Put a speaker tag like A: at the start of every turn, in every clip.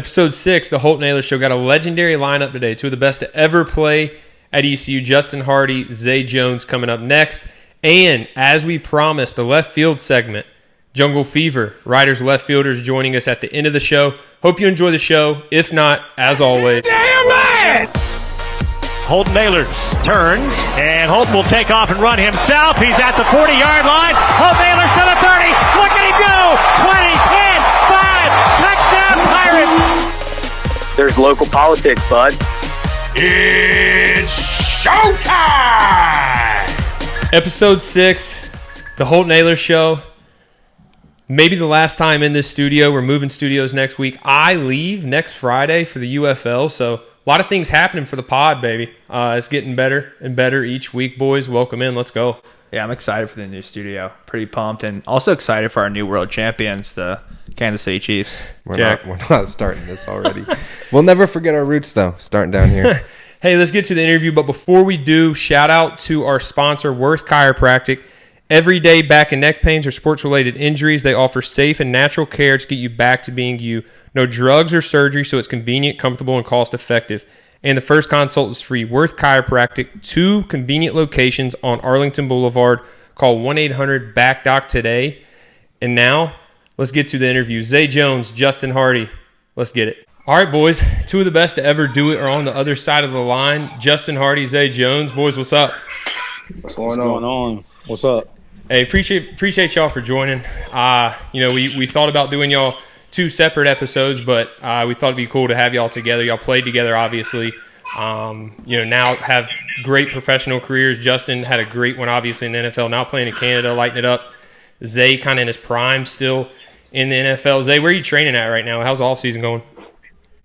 A: Episode 6, the Holton Ahlers Show, got a legendary lineup today. Two of the best to ever play at ECU, Justin Hardy, Zay Jones coming up next. And as we promised, the left field segment, Jungle Fever, Riders left fielders joining us at the end of the show. Hope you enjoy the show. If not, as always,
B: damn it! Holton Ahlers turns, and Holton will take off and run himself. He's at the 40-yard line. Holton Ahlers to the 30. Look at him go! 20, 10, 5, touchdown Pirates!
C: There's local politics, bud.
D: It's showtime!
A: Episode 6, the Holton Ahlers Show. Maybe the last time in this studio. We're moving studios next week. I leave next Friday for the UFL, so a lot of things happening for the pod, baby. It's getting better and better each week, boys. Welcome in. Let's go.
E: Yeah, I'm excited for the new studio. Pretty pumped, and also excited for our new world champions, the Kansas City Chiefs.
F: We're not starting this already. We'll never forget our roots, though, starting down here.
A: Hey, let's get to the interview, but before we do, shout out to our sponsor, Worth Chiropractic. Every day, back and neck pains or sports-related injuries, they offer safe and natural care to get you back to being you. No drugs or surgery, so it's convenient, comfortable, and cost-effective. And the first consult is free. Worth Chiropractic, 2 convenient locations on Arlington Boulevard. Call 1-800-BACK-DOC today. And now, let's get to the interview. Zay Jones, Justin Hardy. Let's get it. All right, boys. 2 of the best to ever do it are on the other side of the line. Justin Hardy, Zay Jones. Boys, what's up?
G: What's going on? What's up?
A: Hey, appreciate y'all for joining. We thought about doing y'all 2 separate episodes, but we thought it'd be cool to have y'all together. Y'all played together, obviously. Now have great professional careers. Justin had a great one, obviously, in the NFL. Now playing in Canada, lighting it up. Zay kind of in his prime still in the NFL. Zay, where are you training at right now? How's the offseason going?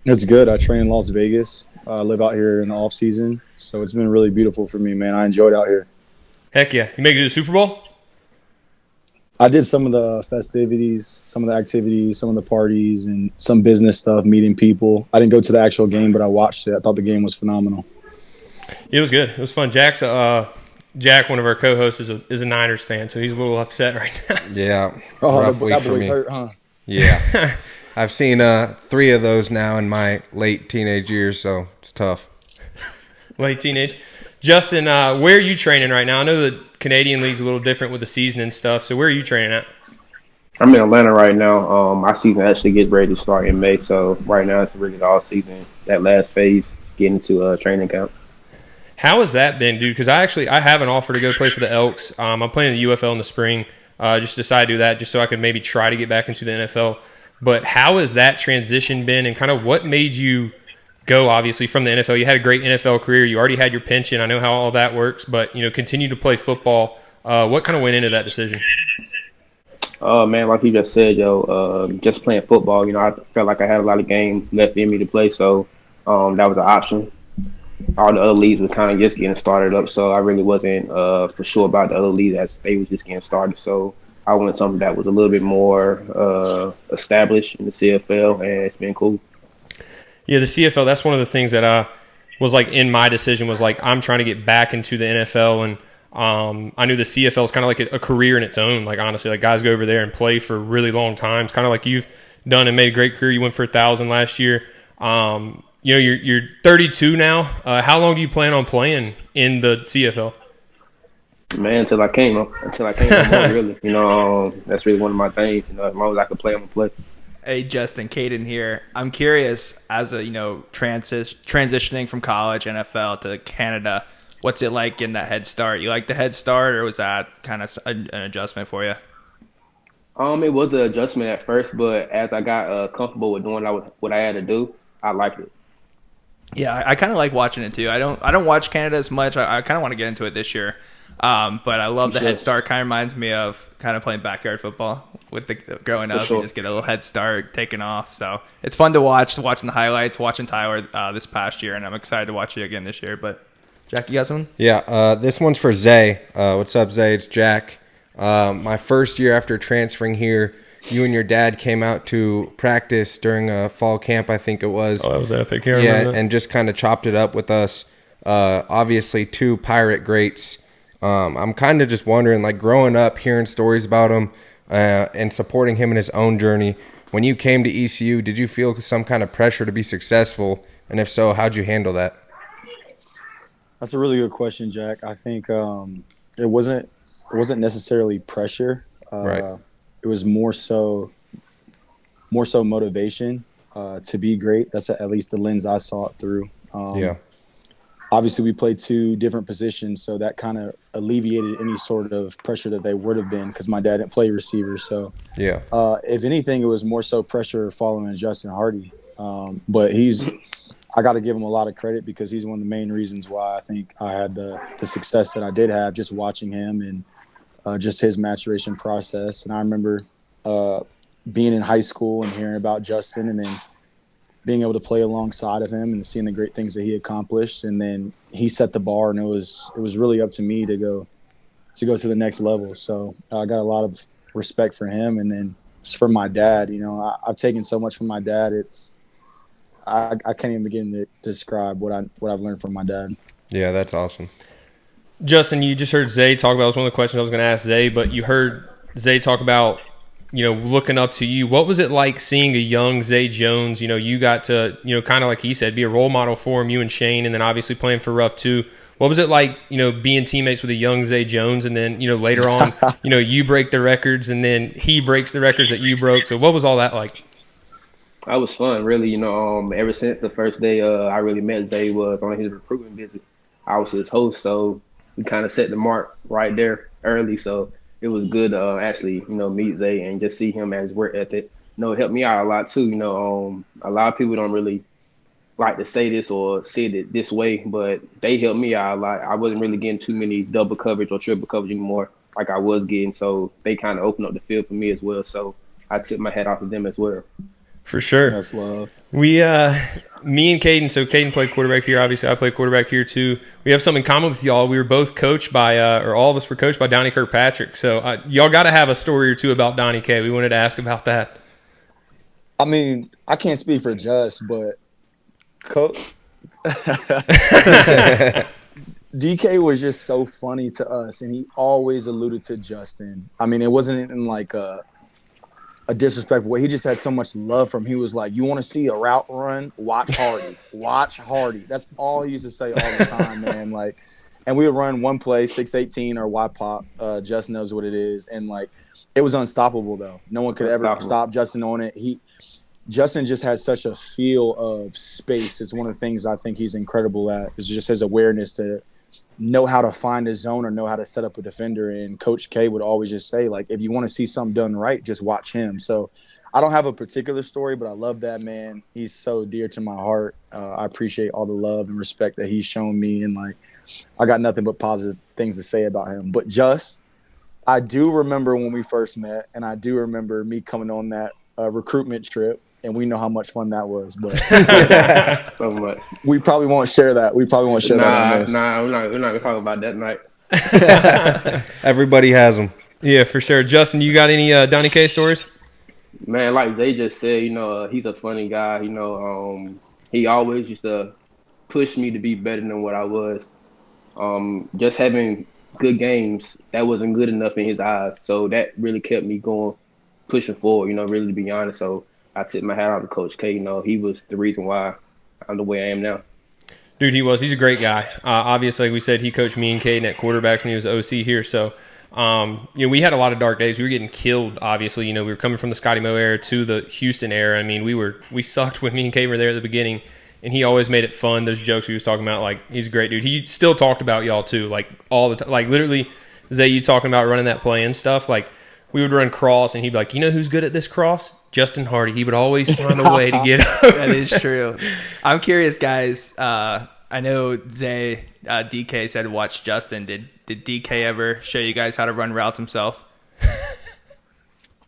G: It's good. I train in Las Vegas. I live out here in the off season, so it's been really beautiful for me, man. I enjoyed out here.
A: Heck yeah. You make it to the Super Bowl?
G: I did some of the festivities, some of the activities, some of the parties, and some business stuff, meeting people. I didn't go to the actual game, but I watched it. I thought the game was phenomenal.
A: It was good. It was fun. Jack, one of our co-hosts, is a Niners fan, so he's a little upset right now.
F: Yeah.
G: Rough week for me. Hurt, huh?
F: Yeah. I've seen 3 of those now in my late teenage years, so it's tough.
A: Late teenage. Justin, where are you training right now? I know the Canadian League's a little different with the season and stuff, so where are you training at?
H: I'm in Atlanta right now. My season actually gets ready to start in May, so right now it's really the all season. That last phase, getting into training camp.
A: How has that been, dude? Because I have an offer to go play for the Elks. I'm playing the UFL in the spring. Just decided to do that just so I could maybe try to get back into the NFL. But how has that transition been, and kind of what made you go, obviously, from the NFL? You had a great NFL career. You already had your pension. I know how all that works, but, continue to play football. What kind of went into that decision?
H: Man, like you just said, just playing football, I felt like I had a lot of games left in me to play, so that was an option. All the other leagues were kind of just getting started up, so I really wasn't for sure about the other leagues as they was just getting started. So I wanted something that was a little bit more established in the CFL, and it's been cool.
A: Yeah, the CFL, that's one of the things that was like in my decision was like I'm trying to get back into the NFL, and I knew the CFL is kind of like a career in its own. Like, honestly, like guys go over there and play for really long times, kind of like you've done and made a great career. You went for 1,000 last year. You're 32 now. How long do you plan on playing in the CFL?
H: Man, until I came up, really. That's really one of my things. As long as I can play, I'm gonna play.
E: Hey, Justin, Caden here. I'm curious, as a transitioning from college, NFL to Canada, what's it like getting that head start? You like the head start, or was that kind of an adjustment for you?
H: It was an adjustment at first, but as I got comfortable with doing what I had to do, I liked it.
E: Yeah, I kind of like watching it too. I don't watch Canada as much. I kind of want to get into it this year. But I love the head start. Kind of reminds me of kind of playing backyard football with the growing up. You just get a little head start taking off. So it's fun to watching the highlights, watching Tyler this past year, and I'm excited to watch you again this year. But Jack, you got something?
F: Yeah, this one's for Zay. What's up, Zay? It's Jack. My first year after transferring here, you and your dad came out to practice during a fall camp, I think it was.
A: Oh, that was epic. Yeah,
F: and just kind of chopped it up with us. Obviously, 2 Pirate greats. I'm kind of just wondering, like, growing up, hearing stories about him and supporting him in his own journey, when you came to ECU, did you feel some kind of pressure to be successful? And if so, how'd you handle that?
G: That's a really good question, Jack. I think it wasn't necessarily pressure.
F: Right.
G: It was more so motivation to be great. That's at least the lens I saw it through.
F: Yeah.
G: Obviously, we played two different positions, so that kind of alleviated any sort of pressure that they would have been because my dad didn't play receiver. So,
F: yeah.
G: If anything, it was more so pressure following Justin Hardy. But I got to give him a lot of credit because he's one of the main reasons why I think I had the success that I did have just watching him and just his maturation process. And I remember being in high school and hearing about Justin and then being able to play alongside of him and seeing the great things that he accomplished. And then he set the bar, and it was really up to me to go to the next level. So I got a lot of respect for him. And then just for my dad, I've taken so much from my dad. I can't even begin to describe what I've learned from my dad.
F: Yeah, that's awesome.
A: Justin, you just heard Zay talk about, it was one of the questions I was going to ask Zay, but you heard Zay talk about, looking up to you. What was it like seeing a young Zay Jones? You got to, kind of like he said, be a role model for him, you and Shane, and then obviously playing for Ruff too. What was it like, being teammates with a young Zay Jones, and then, later on, you break the records and then he breaks the records that you broke. So what was all that like?
H: That was fun, really. Ever since the first day I really met Zay was on his recruitment visit. I was his host, so we kind of set the mark right there early. So it was good to actually, meet Zay and just see him as work ethic. It helped me out a lot too. A lot of people don't really like to say this or say it this way, but they helped me out a lot. I wasn't really getting too many double coverage or triple coverage anymore like I was getting. So they kind of opened up the field for me as well. So I took my hat off to them as well.
A: For sure.
G: That's love.
A: Me and Caden, so Caden played quarterback here. Obviously, I played quarterback here too. We have something in common with y'all. We were both coached by, or all of us were coached by Donnie Kirkpatrick. So y'all got to have a story or two about Donnie K. We wanted to ask about that.
G: I mean, I can't speak for Just, but DK was just so funny to us, and he always alluded to Justin. I mean, it wasn't in like a disrespectful way. He just had so much love from him. He was like, you want to see a route run? Watch Hardy. Watch Hardy. That's all he used to say all the time, man. Like, and we would run one play, 618 or Y pop. Justin knows what it is. And like, it was unstoppable though. No one could ever stop Justin on it. Justin just had such a feel of space. It's one of the things I think he's incredible at, is just his awareness to know how to find his zone or know how to set up a defender. And Coach K would always just say, like, if you want to see something done right, just watch him. So I don't have a particular story, but I love that man. He's so dear to my heart. I appreciate all the love and respect that he's shown me. And, like, I got nothing but positive things to say about him. But I do remember when we first met, and I do remember me coming on that recruitment trip. And we know how much fun that was, but
H: So much.
G: we probably won't share that. We probably won't share that on this.
H: We're not gonna talk about that night.
F: Everybody has them.
A: Yeah, for sure. Justin, you got any Donnie K stories?
H: Man, like Zay just said, he's a funny guy. He always used to push me to be better than what I was. Just having good games, that wasn't good enough in his eyes. So that really kept me going, pushing forward, really, to be honest. So I tip my hat out to Coach K. He was the reason why I'm the way I am now.
A: Dude, he was. He's a great guy. Obviously, like we said, he coached me and Caden at quarterbacks when he was OC here. So, we had a lot of dark days. We were getting killed, obviously. We were coming from the Scotty Moe era to the Houston era. I mean, we sucked when me and Caden were there at the beginning, and he always made it fun. Those jokes he was talking about, like, he's a great dude. He still talked about y'all, too, like, all the time. Like, literally, Zay, you talking about running that play and stuff, like, we would run cross, and he'd be like, who's good at this cross? Justin Hardy. He would always find a way to get up.
E: That is true. I'm curious, guys. I know Zay, DK said watch Justin. Did DK ever show you guys how to run routes himself?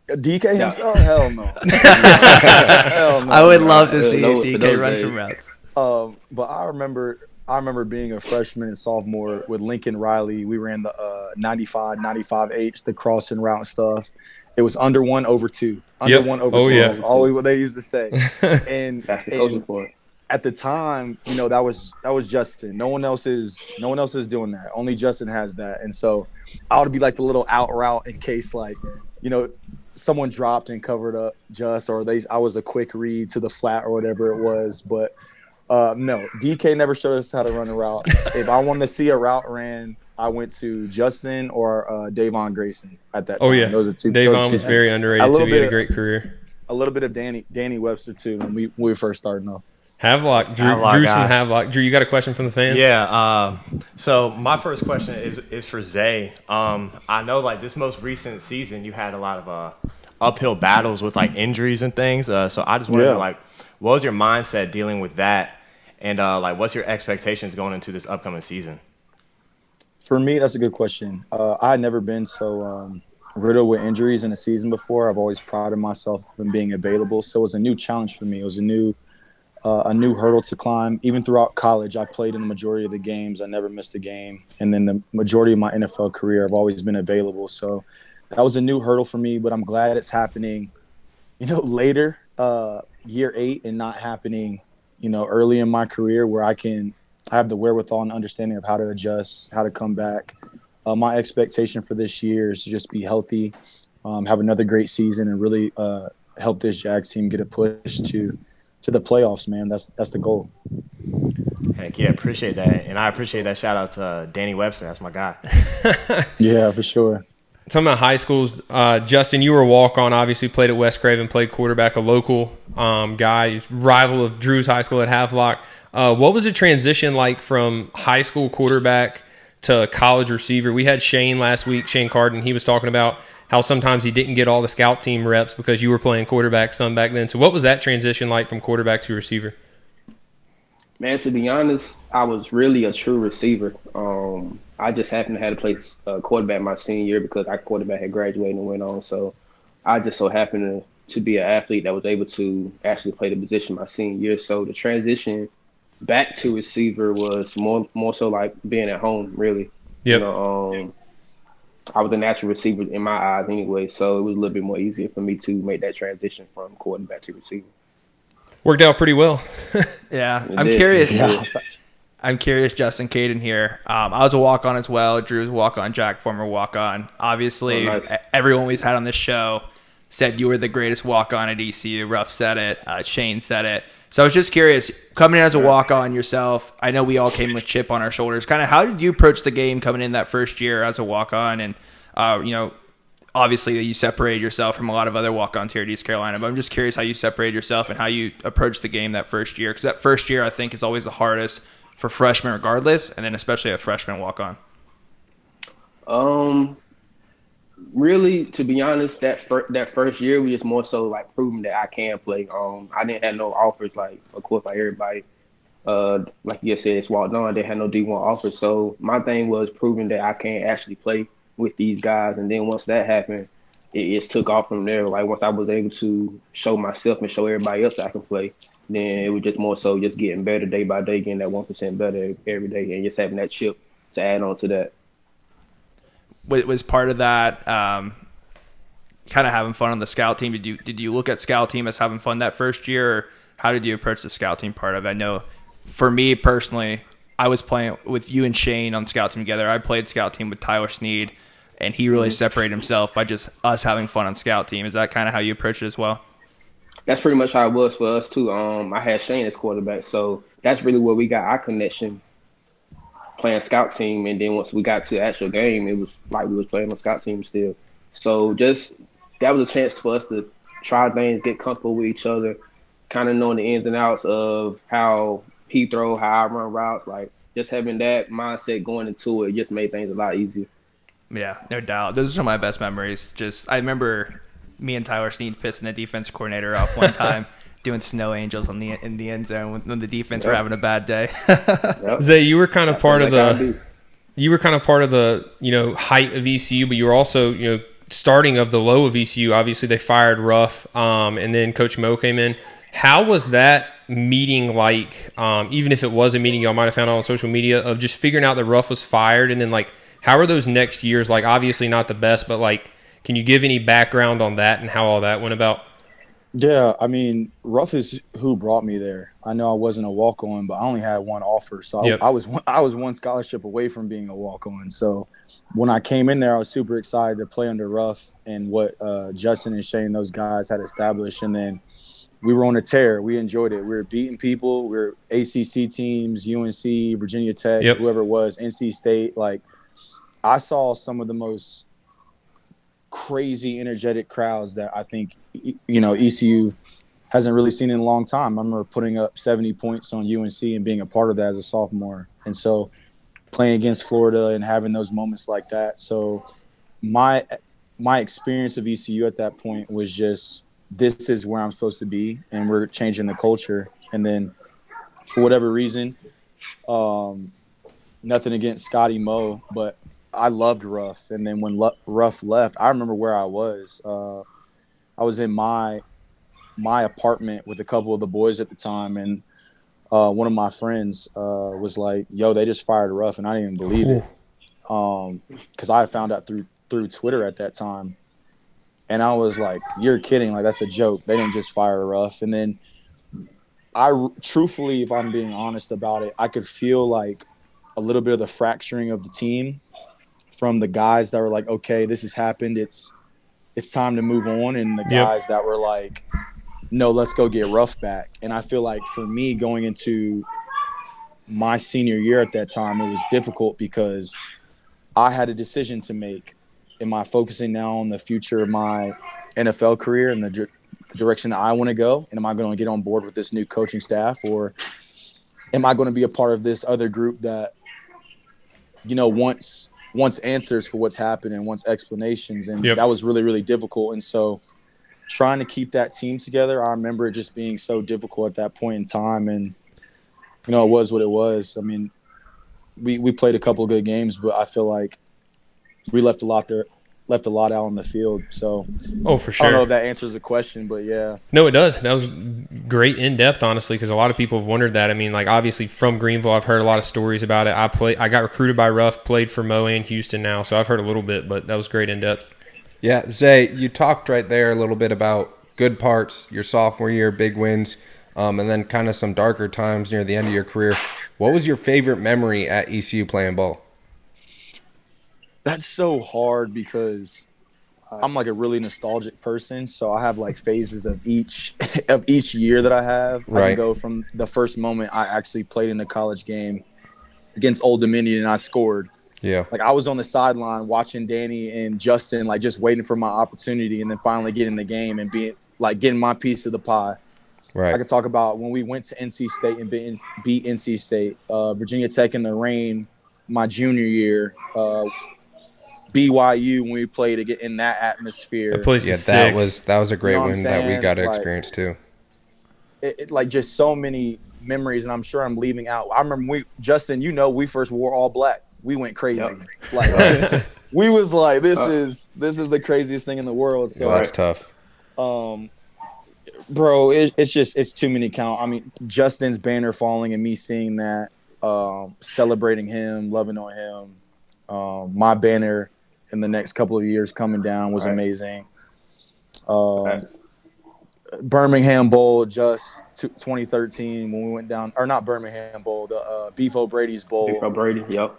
G: DK himself? Hell no. Hell no.
E: I would love to see DK run some routes.
G: But I remember being a freshman and sophomore with Lincoln Riley. We ran the 95H, the crossing route stuff. It was under 1 over 2. Under 1 over 2.
A: Yeah.
G: That's always what they used to say. And
H: That's the coaching for it.
G: at the time, that was Justin. No one else is doing that. Only Justin has that. And so I would be like the little out route in case, like, someone dropped and covered up or I was a quick read to the flat or whatever it was. But no, DK never showed us how to run a route. If I wanted to see a route ran, I went to Justin or Davon Grayson at that time.
A: Oh, yeah.
G: Those are two.
A: Davon was very underrated, too. He had a great career.
G: A little bit of Danny Webster, too, when we were first starting off.
A: Havelock. Drew's from Havelock. Drew, you got a question from the fans?
C: Yeah. So my first question is for Zay. I know, like, this most recent season, you had a lot of uphill battles with, like, injuries and things. So I just wondered, like, what was your mindset dealing with that? And, like, what's your expectations going into this upcoming season?
G: For me, that's a good question. I had never been so riddled with injuries in a season before. I've always prided myself in being available. So it was a new challenge for me. It was a new hurdle to climb. Even throughout college, I played in the majority of the games. I never missed a game. And then the majority of my NFL career, I've always been available. So that was a new hurdle for me, but I'm glad it's happening, later, year 8, and not happening, early in my career where I have the wherewithal and understanding of how to adjust, how to come back. My expectation for this year is to just be healthy, have another great season, and really help this Jags team get a push to the playoffs, man. That's the goal.
C: Heck yeah, appreciate that. And I appreciate that shout out to Danny Webster. That's my guy.
G: Yeah, for sure.
A: Talking about high schools, Justin, you were a walk-on, obviously played at West Craven, played quarterback, a local guy, rival of Drew's high school at Havelock. What was the transition like from high school quarterback to college receiver? We had Shane last week, Shane Carden. He was talking about how sometimes he didn't get all the scout team reps because you were playing quarterback some back then. So what was that transition like from quarterback to receiver?
H: Man, to be honest, I was really a true receiver. I just happened to have to play quarterback my senior year because our quarterback had graduated and went on. So I just so happened to be an athlete that was able to actually play the position my senior year. So the transition back to receiver was more so like being at home, really.
A: Yep.
H: I was a natural receiver in my eyes anyway, so it was a little bit more easier for me to make that transition from quarterback to receiver.
A: Worked out pretty well.
E: Yeah, I'm curious. I'm curious, Justin Caden here. I was a walk-on as well. Drew was a walk-on. Jack, former walk-on. Obviously, everyone we've had on this show said you were the greatest walk-on at ECU. Ruff said it. Shane said it. So I was just curious, coming in as a walk-on yourself, I know we all came with chip on our shoulders. Kind of how did you approach the game coming in that first year as a walk-on? And, obviously you separated yourself from a lot of other walk-ons here at East Carolina. But I'm just curious how you separated yourself and how you approached the game that first year. Because that first year, I think, is always the hardest for freshmen regardless, and then especially a freshman walk-on.
H: Really, to be honest, that first year was just more so like proving that I can play. I didn't have no offers, like, of course, like everybody, like you said, it's walked on. They had no D1 offers. So my thing was proving that I can actually play with these guys. And then once that happened, it just took off from there. Like once I was able to show myself and show everybody else that I can play, then it was just more so just getting better day by day, getting that 1% better every day, and just having that chip to add on to that.
E: Was part of that kind of having fun on the scout team? Did you look at scout team as having fun that first year, or how did you approach the scout team part of it? I know for me personally, I was playing with you and Shane on scout team together. I played scout team with Tyler Sneed, and he really separated himself by just us having fun on scout team. Is that kind of how you approach it as well?
H: That's pretty much how it was for us too. I had Shane as quarterback, so that's really where we got our connection, playing scout team. And then once we got to the actual game, it was like we was playing on scout team still. So just that was a chance for us to try things, get comfortable with each other, kind of knowing the ins and outs of how he throw, how I run routes. Like just having that mindset going into it just made things a lot easier.
E: Yeah, no doubt. Those are some of my best memories. I remember me and Tyler Sneed pissing the defense coordinator off one time doing snow angels in the end zone when the defense were having a bad day.
A: Zay, you were kind of part of the height of ECU, but you were also starting of the low of ECU. Obviously, they fired Ruff, and then Coach Mo came in. How was that meeting like? Even if it was a meeting y'all might have found out on social media, of just figuring out that Ruff was fired, and then like how are those next years like? Obviously not the best, but like, can you give any background on that and how all that went about?
G: Yeah, I mean, Ruff is who brought me there. I know I wasn't a walk-on, but I only had one offer, so
A: Yep.
G: I was one scholarship away from being a walk-on. So when I came in there, I was super excited to play under Ruff and what Justin and Shane, those guys, had established. And then we were on a tear. We enjoyed it. We were beating people. We were ACC teams, UNC, Virginia Tech,
A: Yep.
G: whoever it was, NC State. Like, I saw some of the most crazy, energetic crowds that I think, ECU hasn't really seen in a long time. I remember putting up 70 points on UNC and being a part of that as a sophomore. And so playing against Florida and having those moments like that. So my experience of ECU at that point was just, this is where I'm supposed to be, and we're changing the culture. And then for whatever reason, nothing against Scotty Moe, but I loved Ruff. And then when Ruff left, I remember where I was. I was in my apartment with a couple of the boys at the time, and one of my friends was like, "Yo, they just fired Ruff," and I didn't even believe it, because I found out through Twitter at that time, and I was like, "You're kidding! Like, that's a joke. They didn't just fire Ruff." And then truthfully, if I'm being honest about it, I could feel like a little bit of the fracturing of the team from the guys that were like, "Okay, this has happened. It's time to move on," and the guys that were like, "No, let's go get Ruff back." And I feel like for me, going into my senior year at that time, it was difficult because I had a decision to make. Am I focusing now on the future of my NFL career and the direction that I want to go? And am I going to get on board with this new coaching staff, or am I going to be a part of this other group that, wants answers for what's happened and wants explanations? And that was really, really difficult. And so trying to keep that team together, I remember it just being so difficult at that point in time. And, it was what it was. I mean, we played a couple of good games, but I feel like we left a lot out on the field. So,
A: for sure.
G: I don't know if that answers the question, but yeah.
A: No, it does. That was great in depth, honestly, because a lot of people have wondered that. I mean, like, obviously from Greenville, I've heard a lot of stories about it. I got recruited by Ruff, played for Mo and Houston now, so I've heard a little bit, but that was great in depth.
F: Yeah, Zay, you talked right there a little bit about good parts, your sophomore year, big wins, and then kind of some darker times near the end of your career. What was your favorite memory at ECU playing ball?
G: That's so hard because I'm like a really nostalgic person, so I have like phases of each year that I have.
F: Right.
G: I can go from the first moment I actually played in a college game against Old Dominion and I scored.
F: Yeah.
G: Like, I was on the sideline watching Danny and Justin, like, just waiting for my opportunity, and then finally getting the game and getting my piece of the pie.
F: Right.
G: I could talk about when we went to NC State and beat NC State, Virginia Tech in the rain my junior year, BYU when we played in that atmosphere.
A: That place is sick.
F: That was a great win that we
G: saying?
F: got to
G: Like,
F: experience too.
G: It like, just so many memories, and I'm sure I'm leaving out. I remember Justin, we first wore all black. We went crazy.
H: Yep.
G: Like, we was like, this is the craziest thing in the world. So
F: That's tough.
G: Bro, it's too many count. I mean, Justin's banner falling and me seeing that, celebrating him, loving on him. My banner in the next couple of years coming down was amazing. Birmingham Bowl, just 2013 when we went down, or not Birmingham Bowl, the Beef O'Brady's Bowl.
H: Beef O'Brady, yep.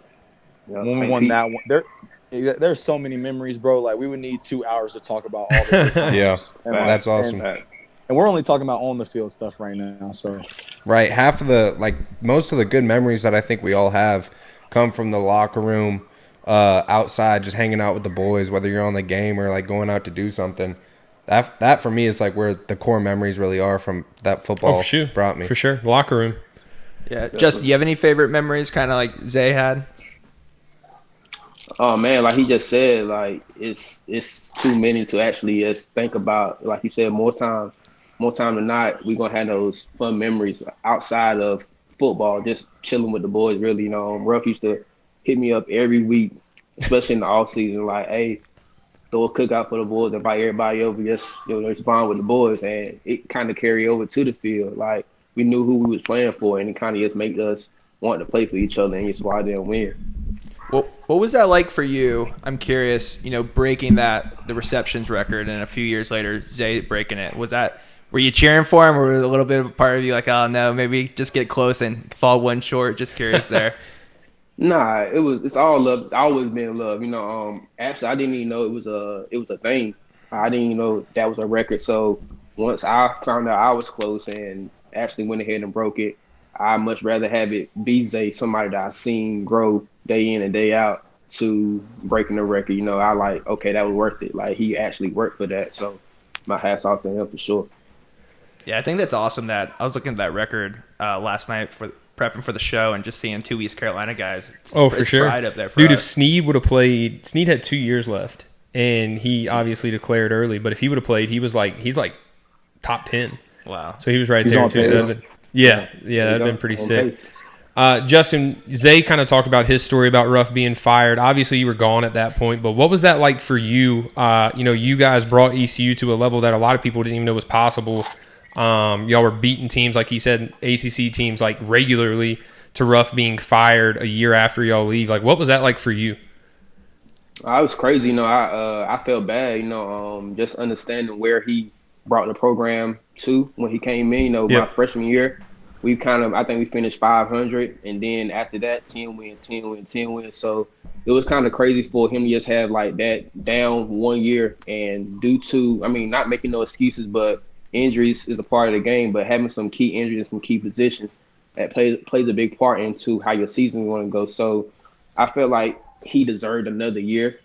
G: When we won that one, there's so many memories, bro. Like, we would need 2 hours to talk about all the good times.
F: Yeah,
G: And,
F: that's awesome.
G: And we're only talking about on the field stuff right now. So
F: Right, most of the good memories that I think we all have come from the locker room, outside, just hanging out with the boys, whether you're on the game or like going out to do something. That for me is like where the core memories really are from that football brought me.
A: For sure. Locker room.
E: Yeah. Justin, do you have any favorite memories kind of like Zay had?
H: Oh man, like he just said, like it's too many to actually just think about. Like you said, more time than not, we're gonna have those fun memories outside of football, just chilling with the boys. Really, Ruff used to hit me up every week, especially in the off season. Like, hey, throw a cookout for the boys, invite everybody over, just respond with the boys, and it kind of carry over to the field. Like, we knew who we was playing for, and it kind of just made us want to play for each other and just go out there and win.
E: Well, what was that like for you? I'm curious, breaking the receptions record, and a few years later, Zay breaking it. Was that Were you cheering for him, or was a little bit of a part of you like, oh no, maybe just get close and fall one short? Just curious there.
H: Nah, it's all love. Always been love. Actually, I didn't even know it was a thing. I didn't even know that was a record. So once I found out I was close and actually went ahead and broke it, I'd much rather have it be somebody that I've seen grow day in and day out to breaking the record. I like, okay, that was worth it. Like, he actually worked for that. So my hat's off to him for sure.
E: Yeah, I think that's awesome that I was looking at that record last night for prepping for the show and just seeing 2 East Carolina guys.
A: For sure.
E: Right up there for
A: Dude,
E: us.
A: if Snead would have played, Snead had 2 years left, and he obviously declared early, but if he would have played, he's like top 10.
E: Wow.
A: So he was right
G: He's
A: there
G: on
A: in 2-7. Yeah, that'd been pretty sick. Justin, Zay kind of talked about his story about Ruff being fired. Obviously, you were gone at that point, but what was that like for you? You guys brought ECU to a level that a lot of people didn't even know was possible. Y'all were beating teams, like he said, ACC teams, like regularly, to Ruff being fired a year after y'all leave. Like, what was that like for you?
H: I was crazy. I felt bad, just understanding where he brought the program to when he came in. My freshman year, I think we finished 500, and then after that, 10 wins. So it was kind of crazy for him to just have like that down 1 year, and due to, not making no excuses, but injuries is a part of the game, but having some key injuries in some key positions that plays a big part into how your season is going to go. So I feel like he deserved another year,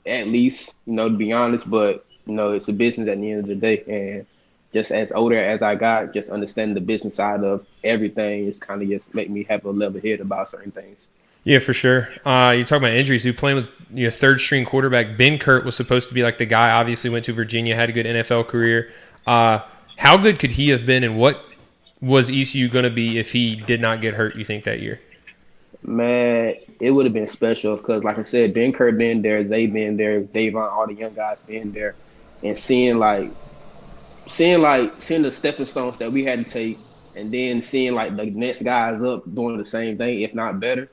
H: at least, to be honest. But, it's a business at the end of the day. And just as older as I got, just understanding the business side of everything is kind of just make me have a level head about certain things. Yeah,
A: for sure. You talk about injuries. Dude, playing with third-string quarterback Ben Kurt was supposed to be like the guy. Obviously, went to Virginia, had a good NFL career. How good could he have been, and what was ECU going to be if he did not get hurt, you think, that year?
H: Man, it would have been special because, like I said, Ben Kurt been there, Zay been there, Davon, all the young guys been there, and seeing the stepping stones that we had to take, and then seeing like the next guys up doing the same thing, if not better.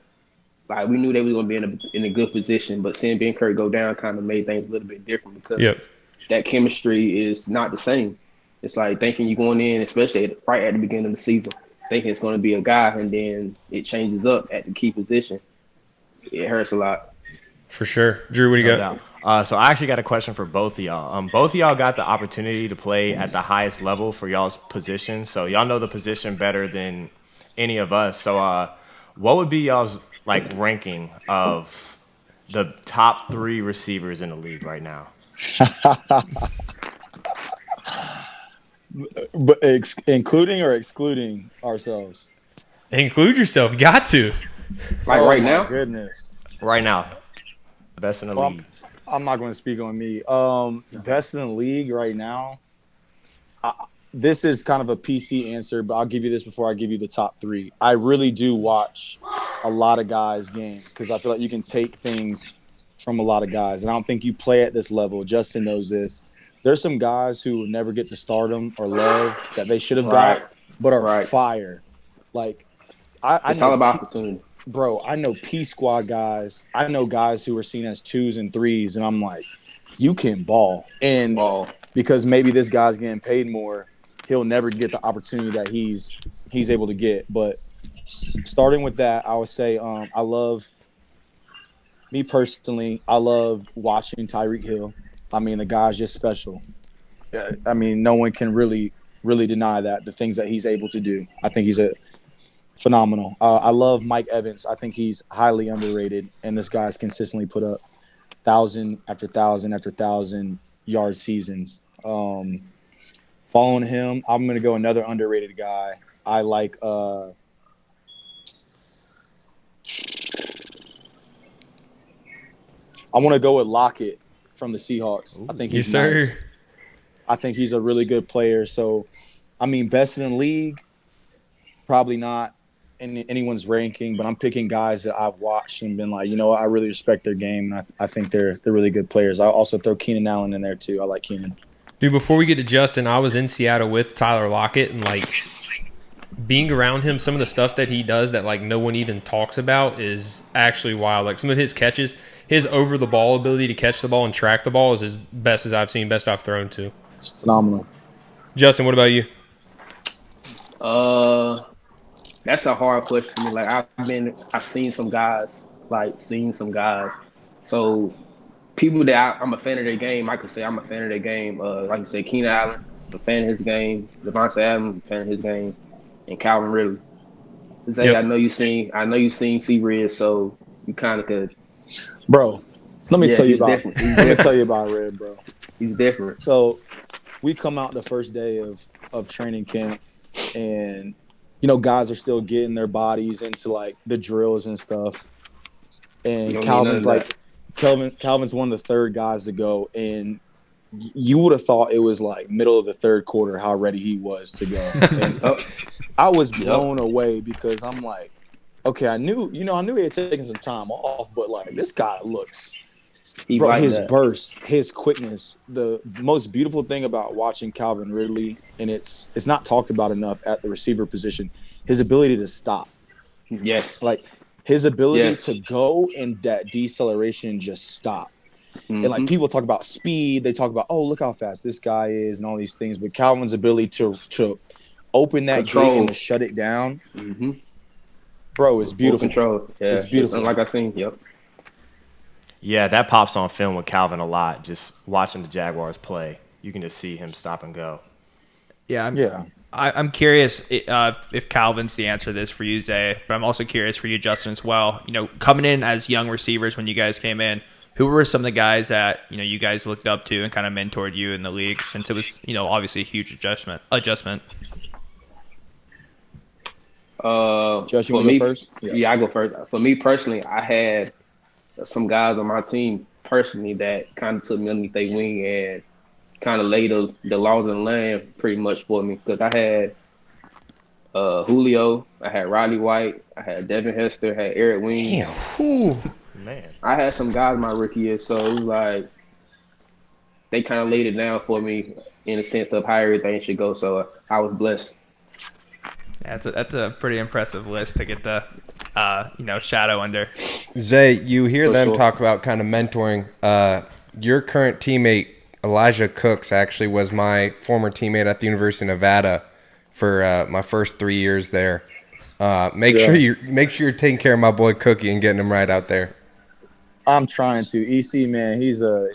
H: Like, we knew they were going to be in a good position, but seeing Ben Kurt go down kind of made things a little bit different because that chemistry is not the same. It's like thinking you're going in, especially right at the beginning of the season, thinking it's going to be a guy, and then it changes up at the key position. It hurts a lot.
A: For sure. Drew, what do you got?
C: So I actually got a question for both of y'all. Both of y'all got the opportunity to play at the highest level for y'all's position. So y'all know the position better than any of us. So what would be y'all's ranking of the top 3 receivers in the league right now?
G: But including or excluding ourselves?
A: Include yourself. You got to.
H: Right now?
G: Goodness.
C: Right now. Best in the league.
G: I'm not going to speak on me. Best in the league right now. This is kind of a PC answer, but I'll give you this before I give you the top 3. I really do watch a lot of guys' game because I feel like you can take things from a lot of guys. And I don't think you play at this level. Justin knows this. There's some guys who never get to stardom or love that they should have got, but are fire. Like,
H: it's all about opportunity.
G: Bro, I know P squad guys. I know guys who are seen as 2s and 3s, and I'm like, you can ball. And because maybe this guy's getting paid more, he'll never get the opportunity that he's able to get. But starting with that, I would say I love watching Tyreek Hill. The guy's just special. No one can really deny that, the things that he's able to do. I think he's phenomenal. I love Mike Evans. I think he's highly underrated, and this guy's consistently put up 1,000 after 1,000 after 1,000 yard seasons. Following him, I'm going to go another underrated guy. I like I want to go with Lockett from the Seahawks. I think he's nice. I think he's a really good player. So, best in the league, probably not in anyone's ranking, but I'm picking guys that I've watched and been like, I really respect their game. And I think they're really good players. I'll also throw Keenan Allen in there too. I like Keenan.
A: Dude, before we get to Justin, I was in Seattle with Tyler Lockett, and being around him, some of the stuff that he does that no one even talks about is actually wild. Some of his catches, his over the ball ability to catch the ball and track the ball is as best as I've seen, best I've thrown to.
G: It's phenomenal.
A: Justin, what about you?
H: That's a hard question for me. Like I've seen some guys. So people that I'm a fan of their game, I could say I'm a fan of their game. Like you said, Keenan Allen, I'm a fan of his game. Devontae Adams, I'm a fan of his game, and Calvin Ridley. Zay,
A: Yep.
H: I know you seen C-Rid, so you kind of could.
G: Bro, let me tell you
H: he's
G: about
H: different. He's
G: let me
H: different.
G: tell you about Red, bro.
H: He's different.
G: So we come out the first day of training camp, and guys are still getting their bodies into like the drills and stuff.
H: You
G: And
H: don't
G: Calvin's
H: need none of
G: like Calvin's one of the third guys to go, and you would have thought it was like middle of the third quarter how ready he was to go. And I was blown away because I'm like, okay, I knew he had taken some time off, but like this guy looks. Bro, his burst, his quickness, the most beautiful thing about watching Calvin Ridley, and it's not talked about enough at the receiver position, his ability to stop.
H: Yes.
G: Like his ability to go and that deceleration just stop.
H: Mm-hmm.
G: And like people talk about speed, they talk about, oh, look how fast this guy is and all these things, but Calvin's ability to open that gate and to shut it down, bro, is beautiful.
H: Full control. Yeah.
G: It's beautiful.
H: Like I seen, yep.
C: Yeah, that pops on film with Calvin a lot. Just watching the Jaguars play, you can just see him stop and go.
E: I'm curious if Calvin's the answer to this for you, Zay, but I'm also curious for you, Justin, as well. Coming in as young receivers when you guys came in, who were some of the guys that you guys looked up to and kind of mentored you in the league, since it was obviously a huge adjustment.
G: Josh, you want to go first?
H: Yeah, I go first. For me personally, I had some guys on my team personally that kind of took me underneath their wing and kind of laid the laws of the land pretty much for me. Because I had Julio, I had Rodney White, I had Devin Hester, I had Eric Wing.
C: Man.
H: I had some guys my rookie year, so it was like they kind of laid it down for me in the sense of how everything should go. So I was blessed.
E: Yeah, that's a pretty impressive list to get the shadow under.
F: Zay, you hear them talk about kind of mentoring. Your current teammate Elijah Cooks actually was my former teammate at the University of Nevada for my first 3 years there. Make sure you're taking care of my boy Cookie and getting him right out there.
G: I'm trying to. EC, man, he's a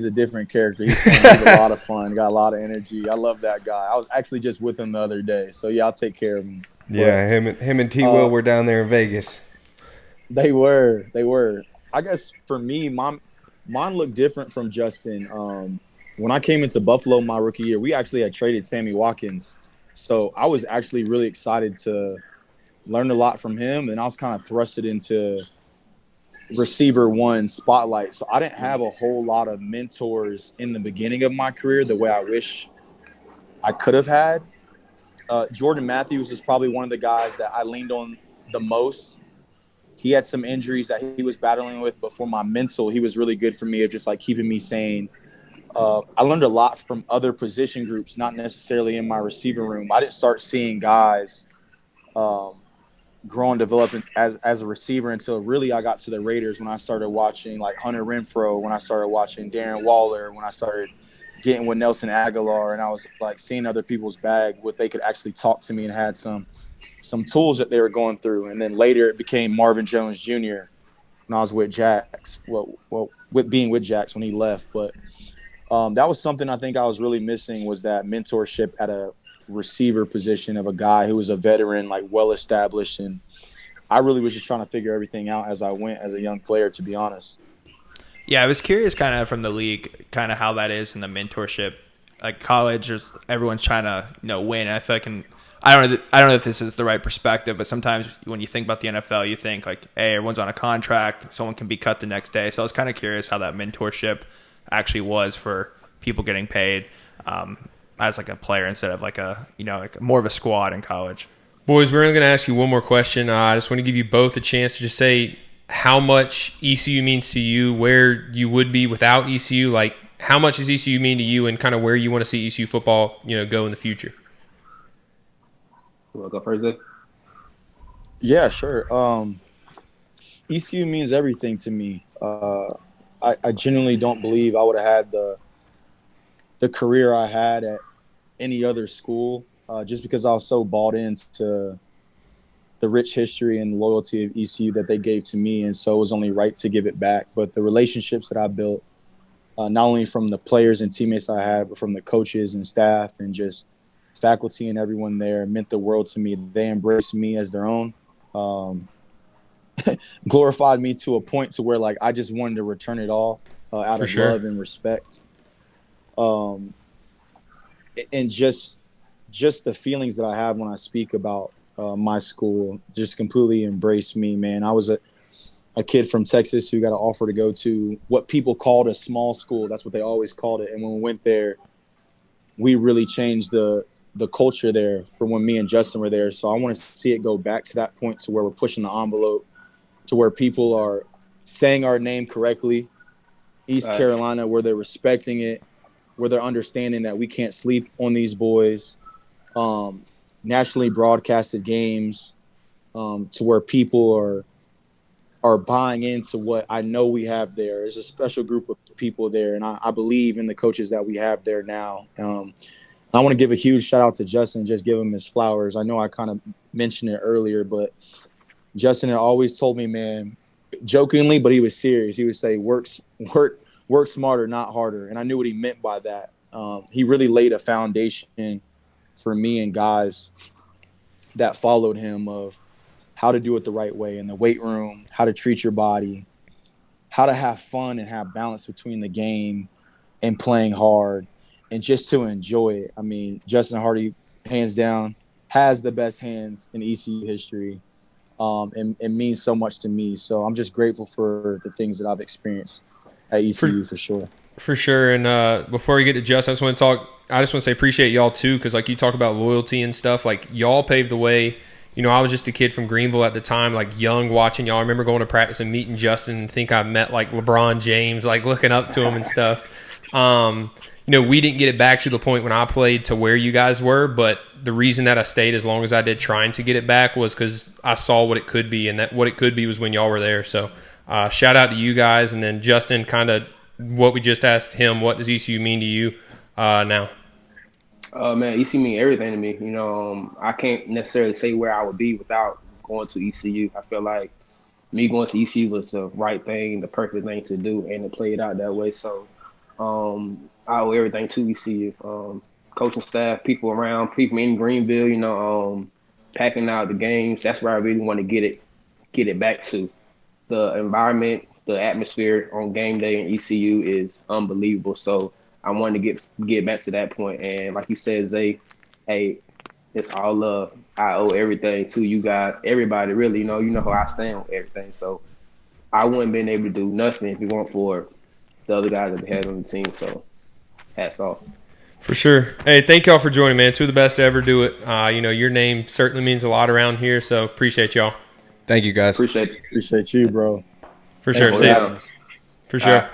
G: different character. He's a lot of fun, got a lot of energy. I love that guy. I was actually just with him the other day, so yeah, I'll take care of him.
F: Yeah, him and T. Will were down there in Vegas.
G: They were. I guess for me, mine looked different from Justin. When I came into Buffalo my rookie year, we actually had traded Sammy Watkins, so I was actually really excited to learn a lot from him, and I was kind of thrusted into receiver one spotlight. So I didn't have a whole lot of mentors in the beginning of my career the way I wish I could have had. Jordan Matthews is probably one of the guys that I leaned on the most. He had some injuries that he was battling with, but for my mental, he was really good for me of just like keeping me sane. I learned a lot from other position groups, not necessarily in my receiver room. I didn't start seeing guys grow and develop as a receiver until really I got to the Raiders, when I started watching like Hunter Renfrow, when I started watching Darren Waller, when I started getting with Nelson Aguilar, and I was like seeing other people's bag, what they could actually talk to me and had some tools that they were going through. And then later it became Marvin Jones Jr. when I was with Jax, with being with Jax when he left. But that was something I think I was really missing, was that mentorship at a receiver position of a guy who was a veteran, like well-established. And I really was just trying to figure everything out as I went as a young player, to be honest.
E: Yeah, I was curious kind of from the league, kind of how that is in the mentorship. Like college, everyone's trying to win. I feel like I don't know if this is the right perspective, but sometimes when you think about the NFL, you think like, hey, everyone's on a contract, someone can be cut the next day. So I was kind of curious how that mentorship actually was for people getting paid as like a player instead of like like more of a squad in college.
A: Boys, we're only going to ask you one more question. I just want to give you both a chance to just say how much ECU means to you, where you would be without ECU. Like, how much does ECU mean to you, and kind of where you want to see ECU football, go in the future?
H: You want to go first, Zay?
G: Yeah, sure. ECU means everything to me. I genuinely don't believe I would have had the career I had any other school, just because I was so bought into the rich history and loyalty of ECU that they gave to me. And so it was only right to give it back. But the relationships that I built, not only from the players and teammates I had, but from the coaches and staff and just faculty and everyone there, meant the world to me. They embraced me as their own, glorified me to a point to where, like, I just wanted to return it all out of love and respect. And just the feelings that I have when I speak about my school just completely embraced me, man. I was a kid from Texas who got an offer to go to what people called a small school. That's what they always called it. And when we went there, we really changed the culture there from when me and Justin were there. So I want to see it go back to that point to where we're pushing the envelope, to where people are saying our name correctly. East Carolina, where they're respecting it, where they're understanding that we can't sleep on these boys. Nationally broadcasted games, to where people are buying into what I know we have there. There's a special group of people there, and I believe in the coaches that we have there now. I want to give a huge shout out to Justin, just give him his flowers. I know I kind of mentioned it earlier, but Justin had always told me, man, jokingly, but he was serious. He would say, work smarter, not harder. And I knew what he meant by that. He really laid a foundation for me and guys that followed him of how to do it the right way in the weight room, how to treat your body, how to have fun and have balance between the game and playing hard, and just to enjoy it. I mean, Justin Hardy, hands down, has the best hands in ECU history, and means so much to me. So I'm just grateful for the things that I've experienced at ECU for sure.
A: For sure. And before we get to Justin, I just want to say appreciate y'all too, because like you talk about loyalty and stuff, like y'all paved the way. You know, I was just a kid from Greenville at the time, like young, watching y'all. I remember going to practice and meeting Justin and think I met like LeBron James, like looking up to him and stuff. You know, we didn't get it back to the point when I played to where you guys were, but the reason that I stayed as long as I did trying to get it back was because I saw what it could be, and that what it could be was when y'all were there. So shout out to you guys. And then Justin, kind of what we just asked him, what does ECU mean to you now?
H: Man, ECU mean everything to me. You know, I can't necessarily say where I would be without going to ECU. I feel like me going to ECU was the right thing, the perfect thing to do, and to play it out that way. So I owe everything to ECU. Coaching staff, people around, people in Greenville, you know, packing out the games. That's where I really want to get it back to. The environment, the atmosphere on game day in ECU is unbelievable. So I wanted to get back to that point. And like you said, Zay, hey, it's all love. I owe everything to you guys, everybody, really. You know how I stand on everything. So I wouldn't been able to do nothing if it weren't for the other guys that we had on the team. So hats off. For sure.
A: Hey, thank y'all for joining, man. Two of the best to ever do it. You know, your name certainly means a lot around here, so appreciate y'all.
F: Thank you, guys.
H: Appreciate it.
G: Appreciate you, bro.
A: For sure. See ya. For sure.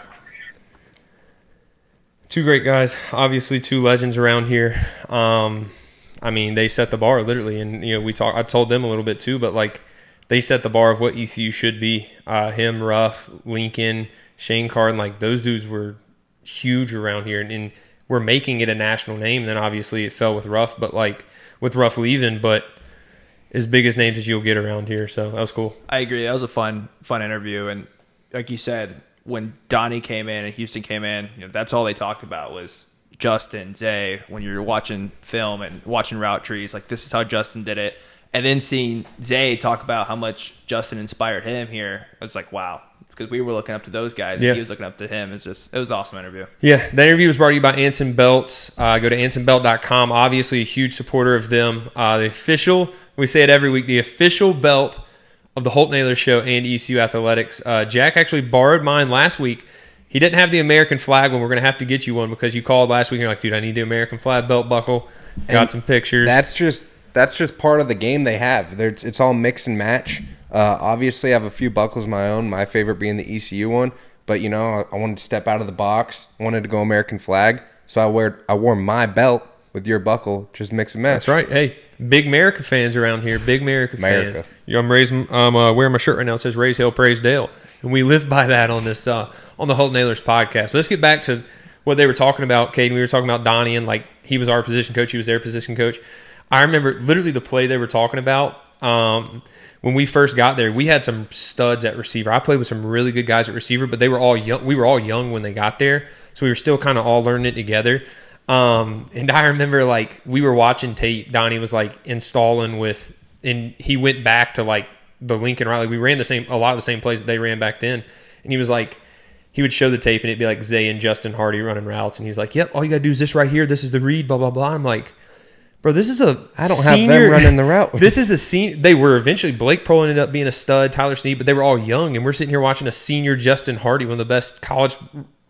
A: Two great guys. Obviously, two legends around here. I mean, they set the bar literally, and you know, I told them a little bit too, but like they set the bar of what ECU should be. Him, Ruff, Lincoln, Shane Carden, like those dudes were huge around here, and we're making it a national name. Then obviously it fell with Ruff, but like with Ruff leaving, but as big as names as you'll get around here. So that was cool.
E: I agree. That was a fun interview. And like you said, when Donnie came in and Houston came in, you know, that's all they talked about was Justin, Zay. When you're watching film and watching route trees, like this is how Justin did it. And then seeing Zay talk about how much Justin inspired him here, it was like, wow. Because we were looking up to those guys, and he was looking up to him. It was an awesome interview.
A: Yeah, the interview was brought to you by Anson Belts. Go to ansonbelt.com. Obviously, a huge supporter of them. The official, we say it every week, the official belt of the Holton Ahlers Show and ECU Athletics. Jack actually borrowed mine last week. He didn't have the American flag one. We're going to have to get you one because you called last week and you're like, dude, I need the American flag belt buckle. Got some pictures.
F: That's just part of the game they have. It's all mix and match. Obviously, I have a few buckles of my own, my favorite being the ECU one. But, you know, I wanted to step out of the box, wanted to go American flag. So I wore my belt with your buckle, just mix and match.
A: That's right. Hey, big America fans around here, big America fans. I'm wearing my shirt right now. It says Raise Hell, Praise Dale. And we live by that on this on the Holton Ahlers podcast. But let's get back to what they were talking about, Caden, we were talking about Donnie, and like he was our position coach, he was their position coach. I remember literally the play they were talking about. When we first got there, we had some studs at receiver. I played with some really good guys at receiver, but they were all young. We were all young when they got there, so we were still kind of all learning it together. And I remember like we were watching tape. Donnie was like installing with, and he went back to like the Lincoln Riley. We ran a lot of the same plays that they ran back then, and he was like, he would show the tape and it'd be like Zay and Justin Hardy running routes, and he's like, "Yep, all you gotta do is this right here. This is the read, blah blah blah." I'm like, bro, this is
F: I don't have them running the route.
A: This is a senior. They were eventually, Blake Prohl ended up being a stud, Tyler Snead, but they were all young, and we're sitting here watching a senior Justin Hardy, one of the best college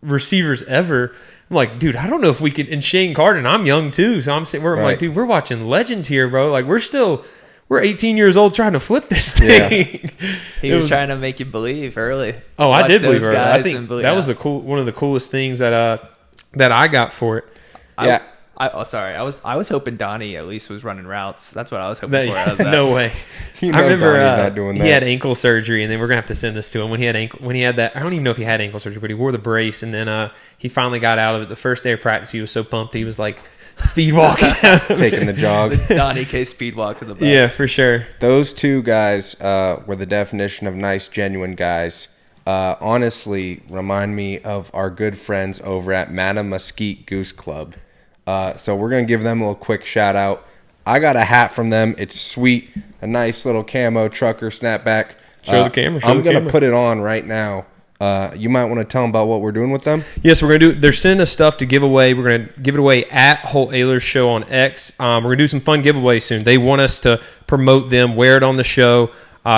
A: receivers ever. I'm like, dude, I don't know if we can. And Shane Carter, and I'm young too, so I'm like, dude, we're watching legends here, bro. Like we're 18 years old trying to flip this thing.
E: Yeah. He was trying to make you believe early.
A: Oh, I did believe early. I think that was one of the coolest things that I got for it.
E: Yeah. I was hoping Donnie at least was running routes. That's what I was hoping for.
A: No way.
F: I remember Donnie's not doing that.
A: He had ankle surgery, and then we're gonna have to send this to him when he had that. I don't even know if he had ankle surgery, but he wore the brace, and then he finally got out of it. The first day of practice, he was so pumped. He was like speed walking,
F: taking the jog.
E: The Donnie K speed walk to the bus.
A: Yeah, for sure.
F: Those two guys were the definition of nice, genuine guys. Honestly, remind me of our good friends over at Mattamuskeet Goose Club. So we're going to give them a little quick shout out. I got a hat from them. It's sweet. A nice little camo trucker snapback.
A: Show the camera.
F: I'm going to put it on right now. You might want to tell them about what we're doing with them.
A: Yes, we're going to do. They're sending us stuff to give away. We're going to give it away at Holt Ahlers Show on X. We're going to do some fun giveaways soon. They want us to promote them, wear it on the show,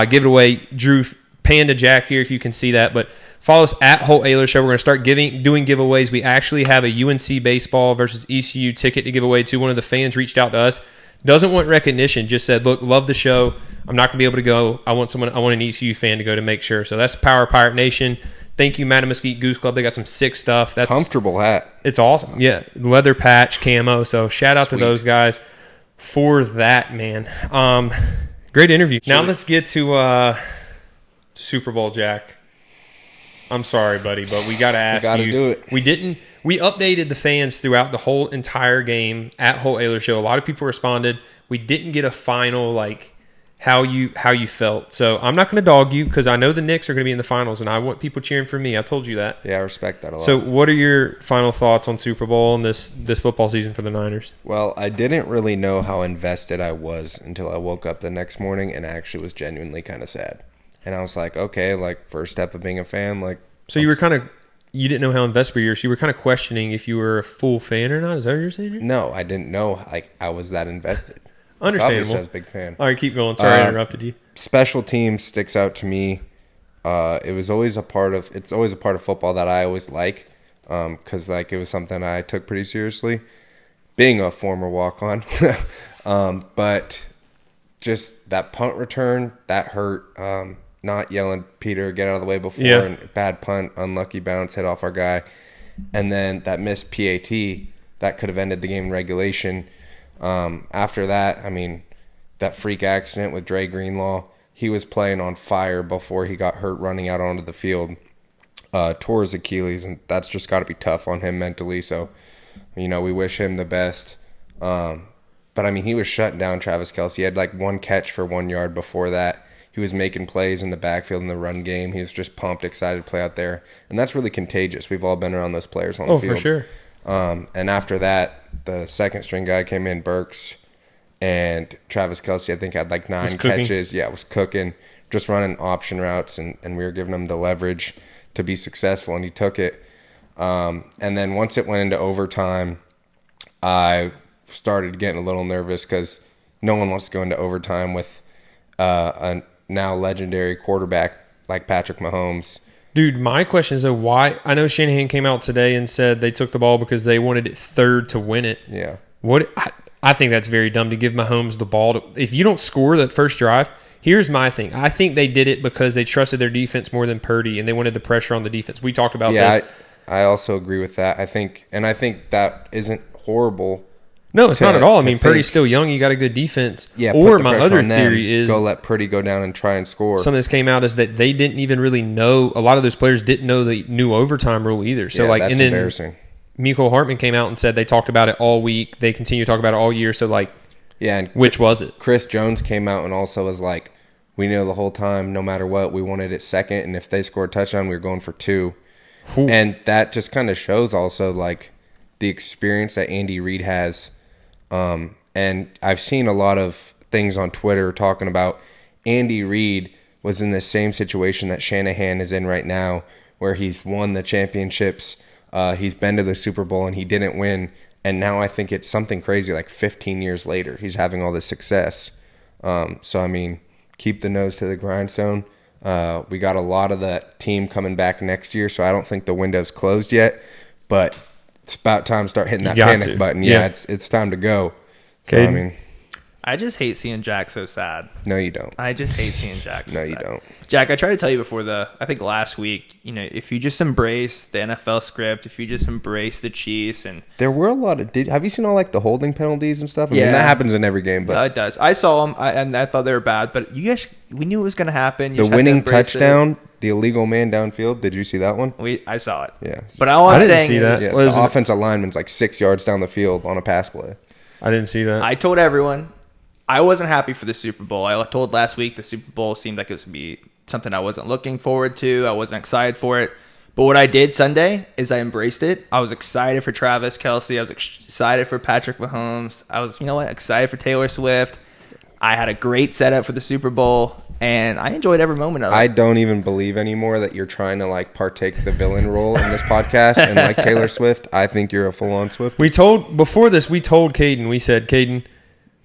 A: give it away. Drew Panda Jack here, if you can see that. But follow us at Holt Ahlers Show. We're going to start doing giveaways. We actually have a UNC baseball versus ECU ticket to give away to. One of the fans reached out to us. Doesn't want recognition. Just said, look, love the show. I'm not going to be able to go. I want an ECU fan to go to make sure. So that's Power Pirate Nation. Thank you, Mattamuskeet Goose Club. They got some sick stuff. That's
F: comfortable hat.
A: It's awesome. Yeah, leather patch, camo. So shout out to those guys for that, man. Great interview. Now let's get to Super Bowl, Jack. I'm sorry, buddy, but we got to ask you.
F: Do it.
A: We updated the fans throughout the whole entire game at Holt Ahlers Show. A lot of people responded. We didn't get a final, like, how you felt. So I'm not going to dog you because I know the Knicks are going to be in the finals, and I want people cheering for me. I told you that.
F: Yeah, I respect that a lot.
A: So what are your final thoughts on Super Bowl and this football season for the Niners?
F: Well, I didn't really know how invested I was until I woke up the next morning and actually was genuinely kind of sad. And I was like, okay, like, first step of being a fan, like.
A: So you didn't know how invested you were, so you were kind of questioning if you were a full fan or not? Is that what you're saying?
F: No, I didn't know, like, I was that invested.
A: Understandable.
F: I was a big fan.
A: All right, keep going. Sorry I interrupted you.
F: Special teams sticks out to me. It's always a part of football that I always like, because like it was something I took pretty seriously, being a former walk-on. But just that punt return, that hurt. Not yelling, Peter, get out of the way before, and bad punt, unlucky bounce, hit off our guy, and then that missed PAT that could have ended the game in regulation. After that, I mean, that freak accident with Dre Greenlaw, he was playing on fire before he got hurt running out onto the field, tore his Achilles, and that's just got to be tough on him mentally. So, we wish him the best. But I mean, he was shutting down Travis Kelce. He had like one catch for 1 yard before that. He was making plays in the backfield in the run game. He was just pumped, excited to play out there. And that's really contagious. We've all been around those players on the field.
A: Oh, for sure.
F: And after that, the second string guy came in, Burks, and Travis Kelce, I think, had like 9 catches. Yeah, was cooking, just running option routes, and we were giving him the leverage to be successful, and he took it. And then once it went into overtime, I started getting a little nervous because no one wants to go into overtime with a now legendary quarterback like Patrick Mahomes.
A: Dude, my question is, why? I know Shanahan came out today and said they took the ball because they wanted it third to win it.
F: Yeah.
A: I think that's very dumb to give Mahomes the ball. If you don't score that first drive, here's my thing. I think they did it because they trusted their defense more than Purdy, and they wanted the pressure on the defense. We talked about this.
F: I also agree with that. I think that isn't horrible.
A: No, it's not at all. I mean, Purdy's still young. You got a good defense.
F: Yeah.
A: Or my other theory is
F: go let Purdy go down and try and score.
A: Something that's came out is that they didn't even really know. A lot of those players didn't know the new overtime rule either. So
F: that's embarrassing.
A: Miko Hartman came out and said they talked about it all week. They continue to talk about it all year. So, like,
F: yeah, and
A: which was it?
F: Chris Jones came out and also was like, we knew the whole time, no matter what, we wanted it second, and if they scored a touchdown, we were going for 2.
A: Ooh.
F: And that just kind of shows also, like, the experience that Andy Reid has. And I've seen a lot of things on Twitter talking about Andy Reid was in the same situation that Shanahan is in right now, where he's won the championships, he's been to the Super Bowl, and he didn't win. And now I think it's something crazy, like 15 years later, he's having all this success. So, I mean, keep the nose to the grindstone. We got a lot of that team coming back next year, so I don't think the window's closed yet. But it's about time to start hitting that panic button. Yeah, it's time to go. So, I mean,
E: I just hate seeing Jack so sad.
F: No, you don't.
E: I just hate seeing Jack so sad.
F: No, you don't.
E: Jack, I tried to tell you before I think last week, you know, if you just embrace the NFL script, if you just embrace the Chiefs and...
F: There were a lot of... have you seen all, like, the holding penalties and stuff? I mean, that happens in every game, but...
E: Yeah, it does. I saw them, and I thought they were bad, but you guys, we knew it was going to happen.
F: The winning touchdown, the illegal man downfield, did you see that one?
E: I saw it.
F: Yeah.
E: But all I'm saying is...
F: Yeah, the offensive lineman's like 6 yards down the field on a pass play.
A: I didn't see that.
E: I told everyone... I wasn't happy for the Super Bowl. I told last week the Super Bowl seemed like it was going to be something I wasn't looking forward to. I wasn't excited for it. But what I did Sunday is I embraced it. I was excited for Travis Kelce. I was excited for Patrick Mahomes. I was, excited for Taylor Swift. I had a great setup for the Super Bowl, and I enjoyed every moment of it.
F: I don't even believe anymore that you're trying to, like, partake the villain role in this podcast and like Taylor Swift. I think you're a full-on Swift.
A: Before this, we told Caden, we said, Caden,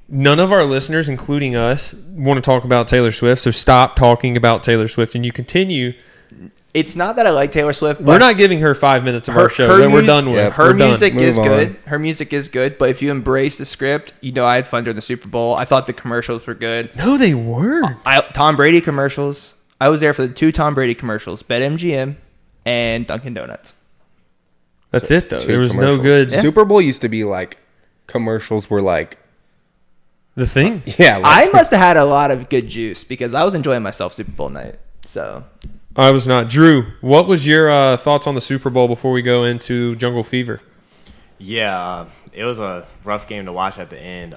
A: none of our listeners, including us, want to talk about Taylor Swift, so stop talking about Taylor Swift. And you continue.
E: It's not that I like Taylor Swift. But
A: we're not giving her 5 minutes of our show. Then we're done with.
F: Yeah,
E: her music is good. Her music is good. But if you embrace the script, I had fun during the Super Bowl. I thought the commercials were good.
A: No, they weren't.
E: Tom Brady commercials. I was there for the 2 Tom Brady commercials, BetMGM and Dunkin' Donuts.
A: That's it, though. There was no good.
F: Yeah. Super Bowl used to be like commercials were like
A: the thing.
F: Yeah.
E: I must have had a lot of good juice because I was enjoying myself Super Bowl night. So
A: I was not. Drew, what was your thoughts on the Super Bowl before we go into Jungle Fever?
C: Yeah, it was a rough game to watch at the end.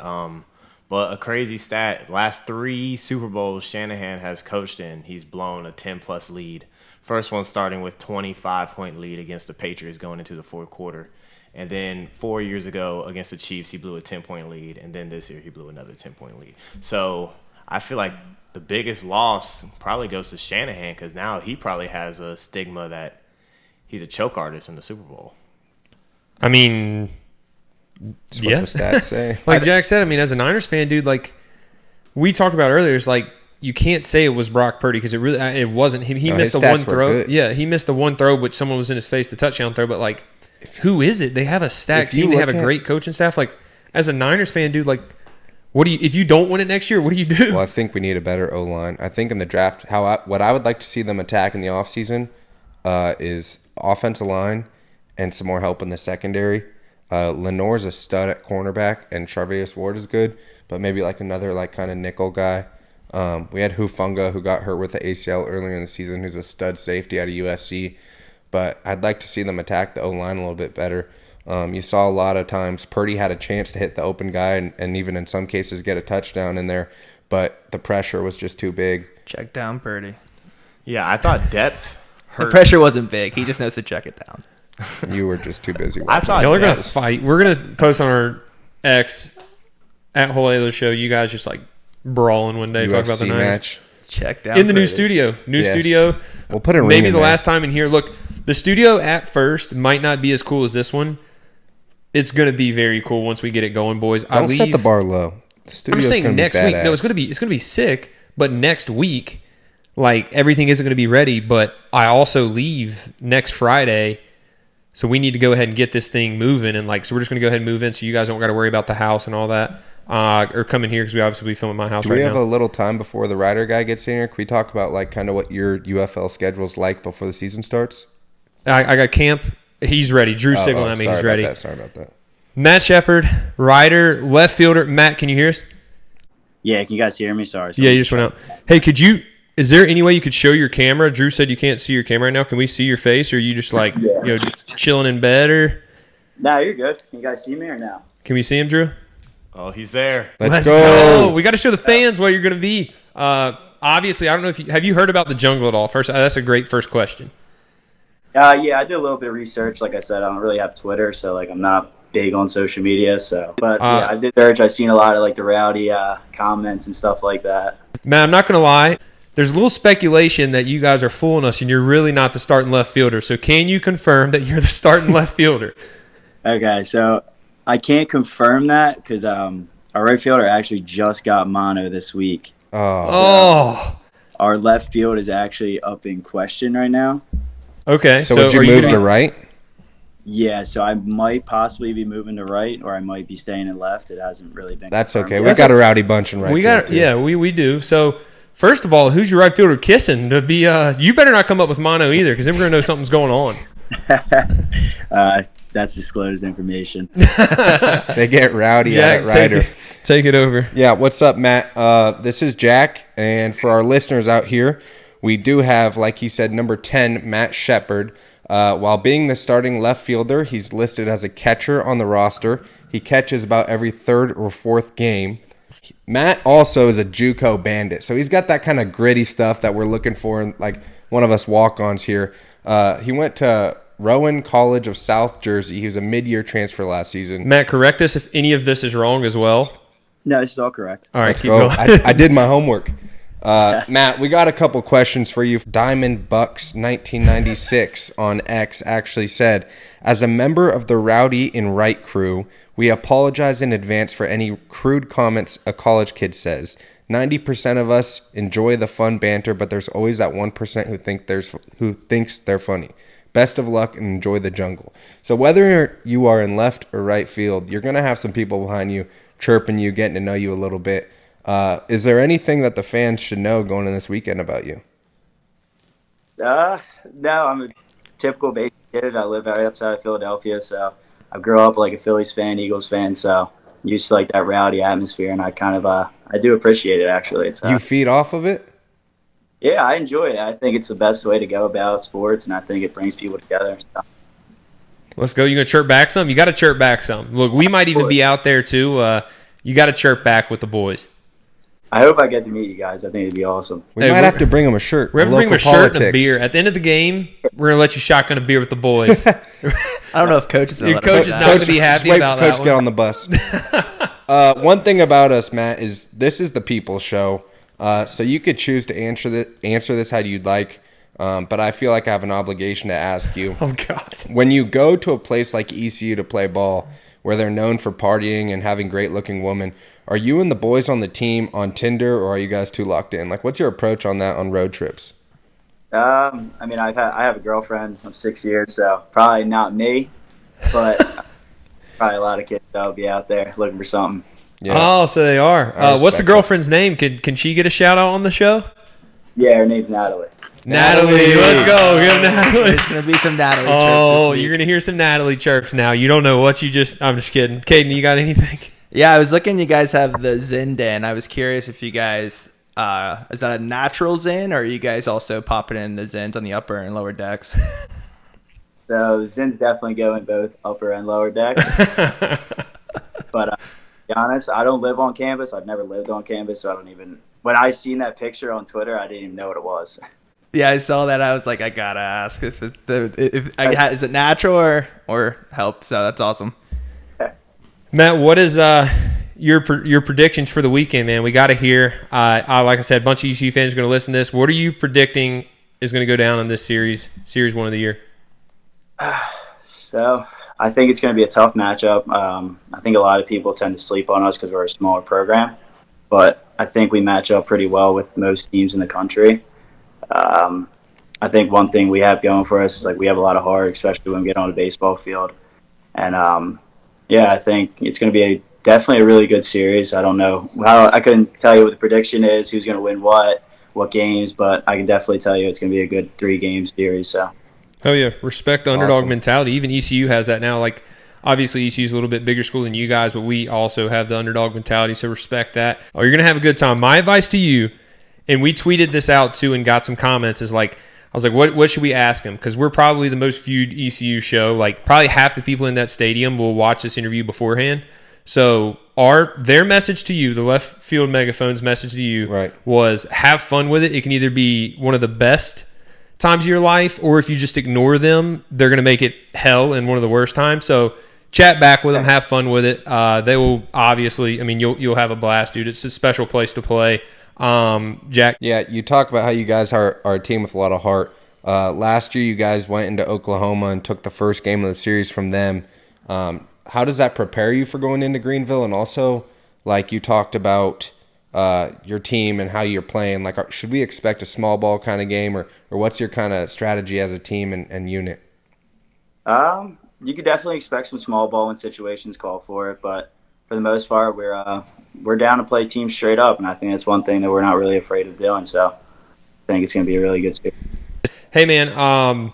C: But a crazy stat, last 3 Super Bowls Shanahan has coached in, he's blown a 10-plus lead. First one starting with 25-point lead against the Patriots going into the fourth quarter. And then 4 years ago against the Chiefs, he blew a 10-point lead. And then this year, he blew another 10-point lead. So I feel like the biggest loss probably goes to Shanahan because now he probably has a stigma that he's a choke artist in the Super Bowl.
A: I mean,
F: that's what the stats say.
A: Like Jack said, I mean, as a Niners fan, dude, like we talked about earlier, it's like you can't say it was Brock Purdy because it wasn't. He missed the one throw. Yeah, he missed the one throw, which someone was in his face, the touchdown throw. But like, who is it? They have a stacked team. They have a great coaching staff. Like, as a Niners fan, dude, like, what do you? If you don't win it next year, what do you do?
F: Well, I think we need a better O-line. I think in the draft, what I would like to see them attack in the offseason is offensive line and some more help in the secondary. Lenore's a stud at cornerback, and Charvarius Ward is good, but maybe like another like kind of nickel guy. We had Hufanga, who got hurt with the ACL earlier in the season, who's a stud safety out of USC. But I'd like to see them attack the O-line a little bit better. You saw a lot of times Purdy had a chance to hit the open guy and even in some cases get a touchdown in there, but the pressure was just too big.
E: Check down Purdy.
C: Yeah, I thought depth hurt.
E: The pressure wasn't big. He just knows to check it down.
F: You were just too busy watching.
C: I thought
A: y'all are going to fight. We're going to post on our X at Whole Ahlers Show. You guys just like brawling one day.
F: UFC
A: talk about the Niners.
F: match.
E: Check down
A: in the
E: Purdy.
A: new studio.
F: Yes.
A: Studio.
F: We'll put a ring
A: maybe
F: in
A: the
F: there.
A: last time in here. Look, the studio at first might not be as cool as this one. It's going to be very cool once we get it going, boys.
F: Don't set the bar low. The
A: I'm
F: studio's
A: just saying
F: gonna be
A: next week. No,
F: badass.
A: it's going to be sick. But next week, like everything isn't going to be ready. But I also leave next Friday, so we need to go ahead and get this thing moving. And like, so we're just going to go ahead and move in, so you guys don't got to worry about the house and all that, or come in here because we obviously be filming my house
F: Do
A: right
F: we
A: now.
F: have a little time before the rider guy gets in here? Can we talk about like kind of what your UFL schedule's like before the season starts?
A: I got camp. He's ready. Drew signaling at me. He's ready.
F: Sorry about that.
A: Matt Shepard, rider, left fielder. Matt, can you hear us?
I: Yeah, can you guys hear me? Sorry.
A: Yeah, you just went out. Hey, is there any way you could show your camera? Drew said you can't see your camera right now. Can we see your face, or are you just like just chilling in bed? Or
I: Nah, you're good. Can you guys see me or no?
A: Can we see him, Drew?
C: Oh, he's there.
F: Let's go.
A: We got to show the fans where you're going to be. Obviously, I don't know if have you heard about the jungle at all? First, that's a great first question.
I: Yeah, I do a little bit of research. Like I said, I don't really have Twitter, so like I'm not big on social media. So, but yeah, I did search. I've seen a lot of like the rowdy comments and stuff like that.
A: Man, I'm not going to lie. There's a little speculation that you guys are fooling us, and you're really not the starting left fielder. So, can you confirm that you're the starting left fielder?
I: Okay, so I can't confirm that because our right fielder actually just got mono this week.
A: Oh.
I: Our left field is actually up in question right now.
A: Okay,
F: so would you move to right?
I: Yeah, so I might possibly be moving to right, or I might be staying in left. It hasn't really been.
F: That's
I: confirmed
F: okay.
I: yet.
F: We got a rowdy bunch in right field too.
A: We do. So, first of all, who's your right fielder kissing to be? You better not come up with mono either, because then we're gonna know something's going on.
I: That's disclosed information.
F: They get rowdy at Ryder.
A: Take it over.
F: Yeah, what's up, Matt? This is Jack, and for our listeners out here, we do have, like he said, number 10, Matt Shepard. While being the starting left fielder, he's listed as a catcher on the roster. He catches about every third or fourth game. Matt also is a JUCO bandit, so he's got that kind of gritty stuff that we're looking for in, like, one of us walk-ons here. He went to Rowan College of South Jersey. He was a mid-year transfer last season.
A: Matt, correct us if any of this is wrong as well.
I: No, this is all correct.
A: All right,
F: Let's go. I did my homework. Matt, we got a couple questions for you. Diamond Bucks 1996 on X actually said, as a member of the Rowdy in Right crew, we apologize in advance for any crude comments a college kid says. 90% of us enjoy the fun banter, but there's always that 1% who thinks they're funny. Best of luck and enjoy the jungle. So whether you are in left or right field, you're going to have some people behind you chirping you, getting to know you a little bit. Is there anything that the fans should know going in this weekend about you?
I: No, I'm a typical Bay kid. I live right outside of Philadelphia, so I grew up like a Phillies fan, Eagles fan, so used to like that rowdy atmosphere, and I kind of I do appreciate it actually. It's
F: you feed off of it?
I: Yeah, I enjoy it. I think it's the best way to go about sports, and I think it brings people together. So.
A: Let's go. You gonna chirp back some? You got to chirp back some. Look, we might even be out there too. You got to chirp back with the boys.
I: I hope I get to meet you guys. I think it'd be awesome.
F: We might have to bring them a shirt.
A: We're going to bring them a shirt and a beer. At the end of the game, we're going to let you shotgun a beer with the boys.
E: I don't know if Coach is
A: Your coach is not going to be happy about that.
F: Coach, get on the bus. One thing about us, Matt, is this is the People's Show. So you could choose to answer this how you'd like. But I feel like I have an obligation to ask you.
A: Oh, God.
F: When you go to a place like ECU to play ball, where they're known for partying and having great-looking women, are you and the boys on the team on Tinder, or are you guys too locked in? Like, what's your approach on that on road trips?
I: I mean, I have a girlfriend of 6 years, so probably not me, but probably a lot of kids that'll be out there looking for something.
A: Yeah. Oh, so they are. What's the girlfriend's name? Can she get a shout-out on the show?
I: Yeah, her name's Natalie.
A: Natalie, let's go. Get Natalie.
E: There's going to be some Natalie chirps.
A: Oh, you're going to hear some Natalie chirps now. You don't know what you just – I'm just kidding. Caden, you got anything?
E: Yeah, I was looking. You guys have the Zen Den. I was curious if you guys is that a natural Zen, or are you guys also popping in the Zens on the upper and lower decks?
I: So Zen's definitely go in both upper and lower decks. But to be honest, I don't live on campus. I've never lived on campus, so I don't even. When I seen that picture on Twitter, I didn't even know what it was.
E: Yeah, I saw that. I was like, I gotta ask is it natural or helped? So that's awesome.
A: Matt, what is your predictions for the weekend, man? We got to hear. Like I said, a bunch of ECU fans are going to listen to this. What are you predicting is going to go down in this series 1 of the year?
I: So I think it's going to be a tough matchup. I think a lot of people tend to sleep on us because we're a smaller program, but I think we match up pretty well with most teams in the country. I think one thing we have going for us is like we have a lot of heart, especially when we get on a baseball field, and yeah, I think it's going to be definitely a really good series. I don't know I couldn't tell you what the prediction is, who's going to win what games, but I can definitely tell you it's going to be a good 3-game series. So.
A: Oh yeah, respect the underdog mentality. Even ECU has that now. Like, obviously ECU is a little bit bigger school than you guys, but we also have the underdog mentality. So respect that. Oh, you're going to have a good time. My advice to you, and we tweeted this out too and got some comments, is like, I was like, what should we ask him? Because we're probably the most viewed ECU show. Like, probably half the people in that stadium will watch this interview beforehand. So their message to you, the left field megaphone's message to you, was have fun with it. It can either be one of the best times of your life, or if you just ignore them, they're going to make it hell and one of the worst times. So chat back with them, have fun with it. They will obviously, I mean, you'll have a blast, dude. It's a special place to play. Jack?
F: Yeah, you talk about how you guys are a team with a lot of heart. Last year, you guys went into Oklahoma and took the first game of the series from them. How does that prepare you for going into Greenville? And also, like you talked about your team and how you're playing, like, should we expect a small ball kind of game, or what's your kind of strategy as a team and unit?
I: You could definitely expect some small ball when situations call for it, but for the most part, we're down to play teams straight up, and I think that's one thing that we're not really afraid of doing. So I think it's going to be a really good series.
A: Hey man,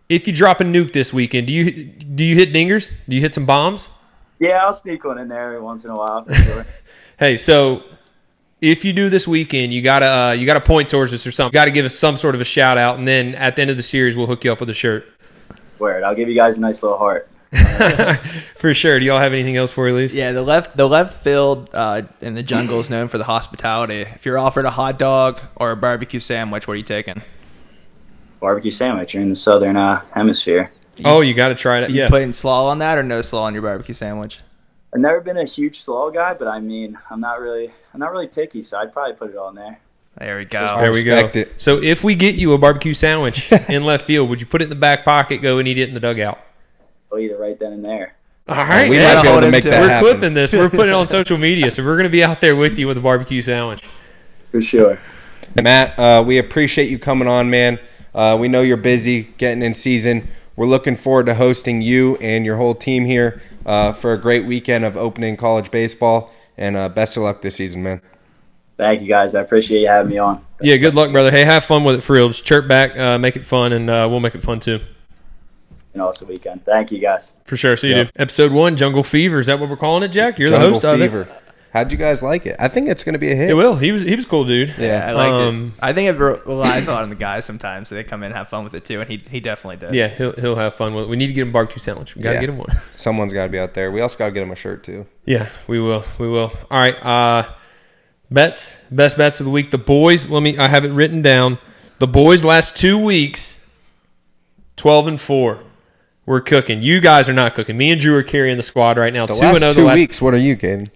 A: if you drop a nuke this weekend, do you hit dingers? Do you hit some bombs?
I: Yeah, I'll sneak one in there every once in a while for sure.
A: Hey, so if you do this weekend, you gotta point towards us or something. You gotta give us some sort of a shout out, and then at the end of the series, we'll hook you up with a shirt.
I: Word, I'll give you guys a nice little heart.
A: For sure. Do y'all have anything else for you, Elise?
E: Yeah, the left field in the jungle is known for the hospitality. If you're offered a hot dog or a barbecue sandwich, what are you taking?
I: Barbecue sandwich. You're in the southern hemisphere.
A: Oh, you got to try it.
E: You putting slaw on that or no slaw on your barbecue sandwich?
I: I've never been a huge slaw guy, but I mean, I'm not really picky, so I'd probably put it on there.
E: There we go.
A: There we go. So if we get you a barbecue sandwich in left field, would you put it in the back pocket, go and eat it in the dugout?
I: I'll eat it right then and there.
A: All right,
F: we might be able to make that happen.
A: We're clipping this. We're putting it on social media, so we're going to be out there with you with a barbecue sandwich.
I: For sure.
F: Matt, we appreciate you coming on, man. We know you're busy getting in season. We're looking forward to hosting you and your whole team here for a great weekend of opening college baseball. And best of luck this season, man.
I: Thank you, guys. I appreciate you having me on.
A: Yeah, good luck, brother. Hey, have fun with it for real. Just chirp back, make it fun, and we'll make it fun too.
I: An awesome weekend. Thank you, guys.
A: For sure. See you, dude. Episode 1, Jungle Fever. Is that what we're calling it, Jack? You're
F: Jungle
A: the host
F: Fever.
A: of it.
F: How'd you guys like it? I think it's going to be a hit.
A: It will. He was cool, dude.
E: Yeah, I liked it. I think it relies a lot on the guys sometimes, so they come in and have fun with it too, and he definitely did.
A: Yeah, he'll have fun with it. We need to get him a barbecue sandwich. We got to get him one.
F: Someone's got to be out there. We also got to get him a shirt too.
A: Yeah, we will. All right. Best bets of the week. The boys. I have it written down. The boys last 2 weeks, 12-4. We're cooking. You guys are not cooking. Me and Drew are carrying the squad right now.
F: The last 2 weeks. What are you, Caden?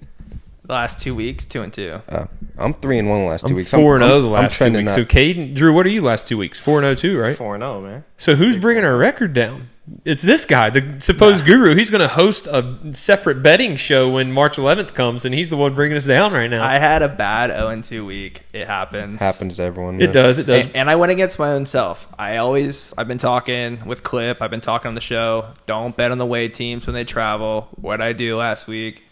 E: The last 2 weeks, 2-2.
F: I'm 3-1 the last 2 weeks.
A: 4-0 the last 2 weeks. So Caden, Drew, what are you last 2 weeks? 4-0 too, right?
C: 4-0, man.
A: So who's bringing our record down? It's this guy, the supposed guru. He's going to host a separate betting show when March 11th comes, and he's the one bringing us down right now.
E: I had a bad 0-2 week. It happens.
F: Happens to everyone.
A: It does.
E: And I went against my own self. I've been talking with Clip. I've been talking on the show. Don't bet on the away teams when they travel. What I do last week,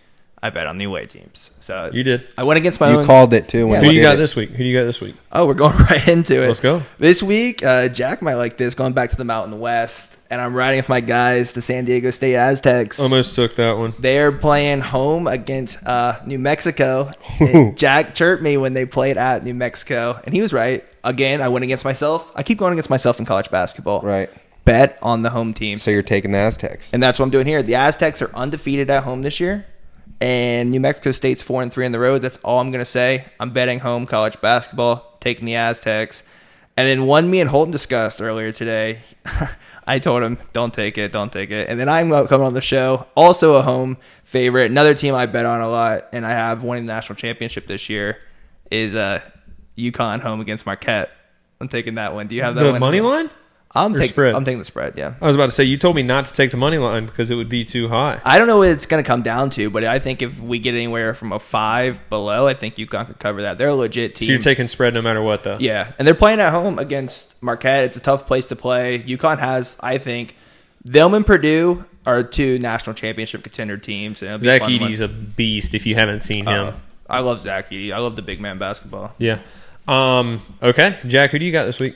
E: I bet on the away teams. So
A: you did.
E: I went against my own.
F: You called it too.
A: Who you got this week?
E: Oh, we're going right into it.
A: Let's go.
E: This week, Jack might like this. Going back to the Mountain West, and I'm riding with my guys, the San Diego State Aztecs.
A: Almost took that one.
E: They're playing home against New Mexico. Jack chirped me when they played at New Mexico, and he was right. Again, I went against myself. I keep going against myself in college basketball.
F: Right.
E: Bet on the home team.
F: So you're taking the Aztecs.
E: And that's what I'm doing here. The Aztecs are undefeated at home this year. And New Mexico State's 4-3 on the road. That's all I'm going to say. I'm betting home college basketball, taking the Aztecs. And then one me and Holton discussed earlier today. I told him, don't take it. And then I'm coming on the show, also a home favorite. Another team I bet on a lot, and I have winning the national championship this year, is UConn home against Marquette. I'm taking that one. Do you have that one?
A: The money line?
E: I'm taking the spread, yeah.
A: I was about to say, you told me not to take the money line because it would be too high.
E: I don't know what it's going to come down to, but I think if we get anywhere from a 5 below, I think UConn could cover that. They're a legit team.
A: So you're taking spread no matter what, though?
E: Yeah, and they're playing at home against Marquette. It's a tough place to play. UConn has, I think, them and Purdue are 2 national championship contender teams.
A: Zach Edey's a beast if you haven't seen him.
E: I love Zach Edey. I love the big man basketball.
A: Yeah. Okay, Jack, who do you got this week?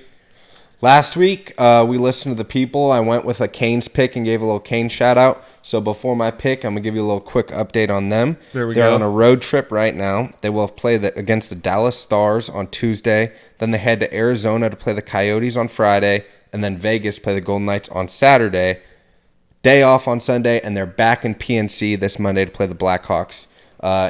F: Last week, we listened to the people. I went with a Canes pick and gave a little Canes shout out. So before my pick, I'm going to give you a little quick update on them.
A: There we
F: They're
A: go.
F: on a road trip right now. They will play against the Dallas Stars on Tuesday. Then they head to Arizona to play the Coyotes on Friday. And then Vegas play the Golden Knights on Saturday. Day off on Sunday. And they're back in PNC this Monday to play the Blackhawks.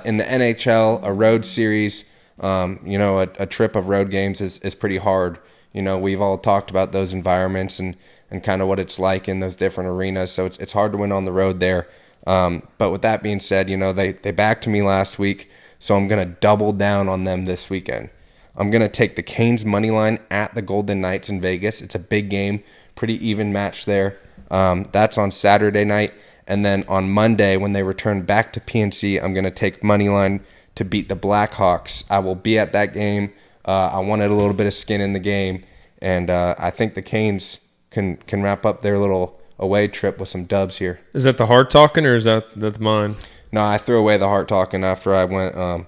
F: In the NHL, a road series, a trip of road games is pretty hard. We've all talked about those environments and kind of what it's like in those different arenas. So it's hard to win on the road there. But with that being said, they backed me last week, so I'm going to double down on them this weekend. I'm going to take the Canes money line at the Golden Knights in Vegas. It's a big game, pretty even match there. That's on Saturday night. And then on Monday, when they return back to PNC, I'm going to take money line to beat the Blackhawks. I will be at that game. I wanted a little bit of skin in the game, and I think the Canes can wrap up their little away trip with some dubs here.
A: Is that the heart talking, or is that mine?
F: No, I threw away the heart talking after I went.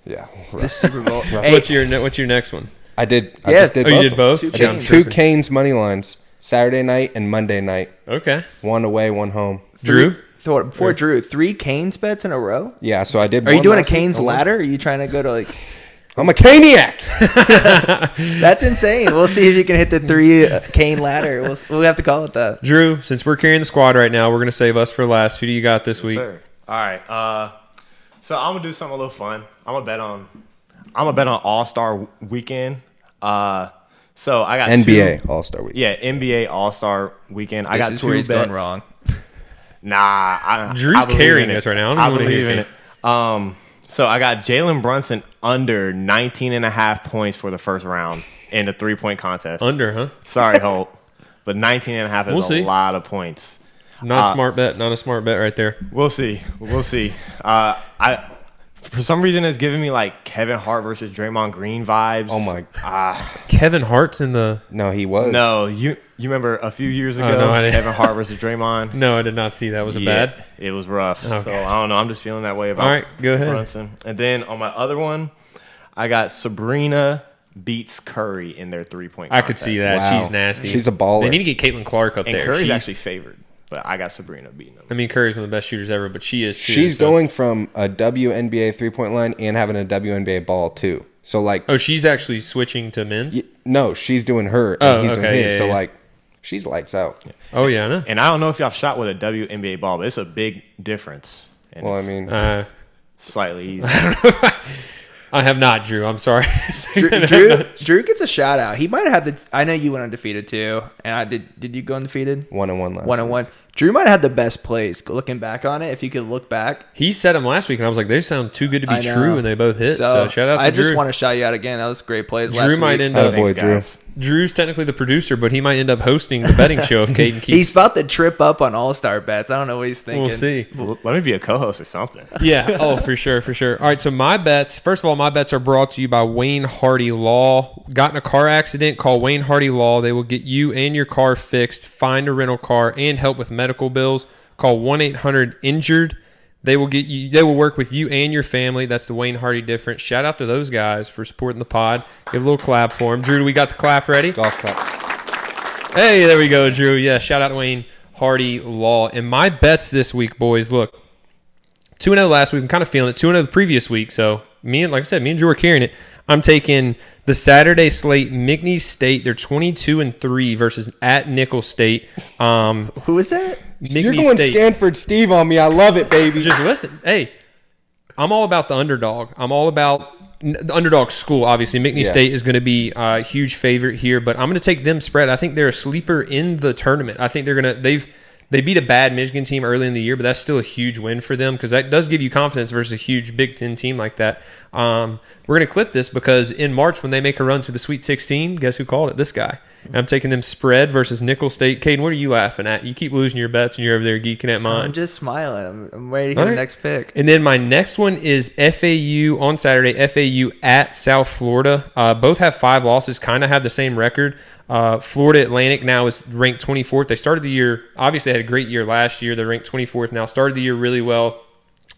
E: This Super Bowl.
A: Hey, what's your next one?
F: I did.
E: Yeah.
F: I just did both.
A: You did both?
F: I did two Canes money lines, Saturday night and Monday night.
A: Okay.
F: One away, one home.
A: Drew?
E: Before Drew, 3 Canes bets in a row?
F: Yeah, so I did.
E: Are you doing a
F: last week.
E: Canes ladder? Or are you trying to go to like...
F: I'm a Caniac.
E: That's insane. We'll see if you can hit the 3 Cane ladder. We'll have to call it that.
A: Drew, since we're carrying the squad right now, we're going to save us for last. Who do you got this week?
C: Sir. All right. So I'm gonna do something a little fun. I'm gonna bet on All-Star Weekend. So I got
F: NBA All-Star Weekend.
C: Yeah, NBA All-Star Weekend. I got
E: This is
C: 2
E: where he's
C: bets.
E: going wrong.
C: Nah,
A: Drew's
C: I believe
A: carrying
C: in
A: us
C: it.
A: right now.
C: I
A: wanna
C: believe
A: hear
C: in it. So I got Jalen Brunson under 19.5 points for the first round in the 3-point contest.
A: Under, huh?
C: Sorry, Holt, but 19.5 is
A: We'll see.
C: a lot of points.
A: Not smart bet. Not a smart bet right there.
C: We'll see. For some reason, it's giving me like Kevin Hart versus Draymond Green vibes.
F: Oh my.
A: Kevin Hart's in the...
F: No, he was.
C: No, you remember a few years ago,
A: no, I didn't.
C: Kevin Hart versus Draymond?
A: No, I did not see that. Was it bad?
C: It was rough.
A: Okay.
C: So I don't know. I'm just feeling that way about
A: All right, go ahead.
C: Brunson. And then on my other one, I got Sabrina beats Curry in their 3-point
A: I could see that.
F: Wow.
A: She's nasty.
F: She's a baller.
A: They need to get Caitlin Clark up
C: And
A: there.
C: Curry's
A: She's-
C: actually favored, but I got Sabrina beating him.
A: I mean, Curry's one of the best shooters ever, but she is too.
F: She's
A: so-
F: going from a WNBA 3-point line and having a WNBA ball too. So like,
A: Oh, she's actually switching to men's?
F: no, she's doing her and
A: Oh,
F: he's doing
A: okay,
F: his.
A: yeah,
F: So
A: yeah.
F: like, she's lights out.
A: Oh, yeah, I know.
C: And I don't know if y'all shot with a WNBA ball, but it's a big difference. And
F: Well, I
C: it's
F: mean,
C: slightly easier.
A: I have not, Drew. I'm sorry.
E: Drew gets a shout out. He might have had the... I know you went undefeated too. And I did. Did you go undefeated?
F: 1-1 last.
E: 1-1. Drew might have had the best plays. Looking back on it, if you could look back.
A: He said them last week, and I was like, they sound too good to be
E: I know.
A: true, and they both hit. So shout out to
E: I
A: Drew.
E: just want to shout you out again. That was great plays
A: Drew
E: last
A: might
E: week.
A: end up.
F: Attaboy,
C: Thanks, guys.
A: Drew's technically the producer, but he might end up hosting the betting show if Caden keeps.
E: He's about to trip up on All-Star bets. I don't know what he's thinking.
A: We'll see.
C: Well, let me be a co-host or something.
A: Yeah. Oh, for sure, for sure. All right. So my bets. First of all, my bets are brought to you by Wayne Hardy Law. Got in a car accident? Call Wayne Hardy Law. They will get you and your car fixed, find a rental car, and help with medical bills. Call 1-800-INJURED. They will get you. They will work with you and your family. That's the Wayne Hardy difference. Shout out to those guys for supporting the pod. Give a little clap for them. Drew, we got the clap ready?
F: Golf clap.
A: Hey, there we go, Drew. Yeah, shout out to Wayne Hardy Law. And my bets this week, boys, look. 2-0 last week. I'm kind of feeling it. 2-0 the previous week. So, like I said, me and Drew are carrying it. I'm taking the Saturday slate, McNeese State. They're 22-3 versus at Nicholls State.
E: Who is that?
F: You're
A: McNeese
F: going
A: State.
F: Stanford Steve on me. I love it, baby.
A: Just listen. Hey, I'm all about the underdog. I'm all about the underdog school. Obviously, McNeese
F: Yeah.
A: State is going to be a huge favorite here, but I'm going to take them spread. I think they're a sleeper in the tournament. I think they're going to they beat a bad Michigan team early in the year, but that's still a huge win for them because that does give you confidence versus a huge Big Ten team like that. We're going to clip this because in March when they make a run to the Sweet 16, guess who called it? This guy. And I'm taking them spread versus Nicholls State. Caden, what are you laughing at? You keep losing your bets and you're over there geeking at mine.
E: I'm just smiling. I'm ready to get
A: All
E: the
A: right.
E: next pick.
A: And then my next one is FAU on Saturday. FAU at South Florida. Both have 5 losses, kind of have the same record. Florida Atlantic now is ranked 24th. They started the year, obviously they had a great year last year. They're ranked 24th now. Started the year really well.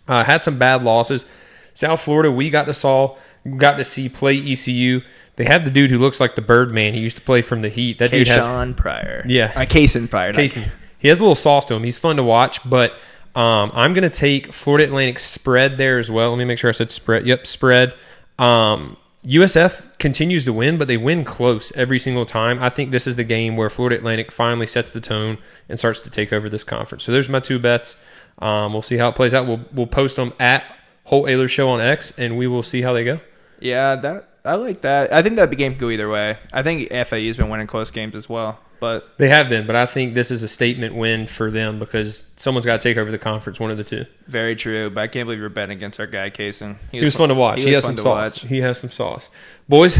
A: Had some bad losses. South Florida, we got to see play ECU. They have the dude who looks like the Birdman. He used to play from the Heat. That dude has
E: Kayshawn Pryor.
A: Yeah.
E: Kaysen Pryor. not-
A: Kaysen. He has a little sauce to him. He's fun to watch, but I'm going to take Florida Atlantic spread there as well. Let me make sure I said spread. Yep, spread. USF continues to win, but they win close every single time. I think this is the game where Florida Atlantic finally sets the tone and starts to take over this conference. So there's my 2 bets. We'll see how it plays out. We'll post them at Holt Ahlers Show on X, and we will see how they go.
E: Yeah, I like that. I think that game could go either way. I think FAU's been winning close games as well. But
A: they have been, but I think this is a statement win for them because someone's got to take over the conference, one of the two.
E: Very true, but I can't believe you're betting against our guy, Kaysen.
A: He was fun to watch. He has some sauce. He has some sauce. Boys,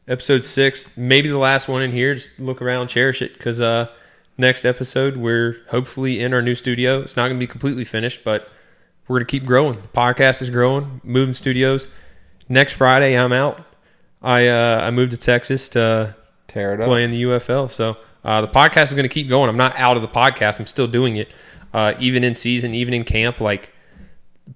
A: episode 6, maybe the last one in here. Just look around, cherish it, because next episode, we're hopefully in our new studio. It's not going to be completely finished, but we're going to keep growing. The podcast is growing, moving studios. Next Friday, I'm out. I moved to Texas to
F: tear it up,
A: play in the UFL, so the podcast is going to keep going. I'm not out of the podcast. I'm still doing it, even in season, even in camp. Like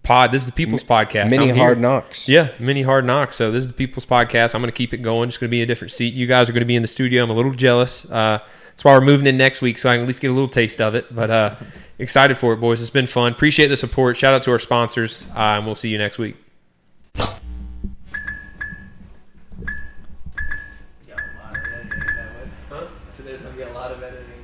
A: this is the People's Podcast.
F: Mini Hard Knocks.
A: Yeah, mini Hard Knocks. So this is the People's Podcast. I'm going to keep it going. Just going to be in a different seat. You guys are going to be in the studio. I'm a little jealous. That's why we're moving in next week, so I can at least get a little taste of it. But excited for it, boys. It's been fun. Appreciate the support. Shout out to our sponsors, and we'll see you next week.
E: There's going to be a lot of editing.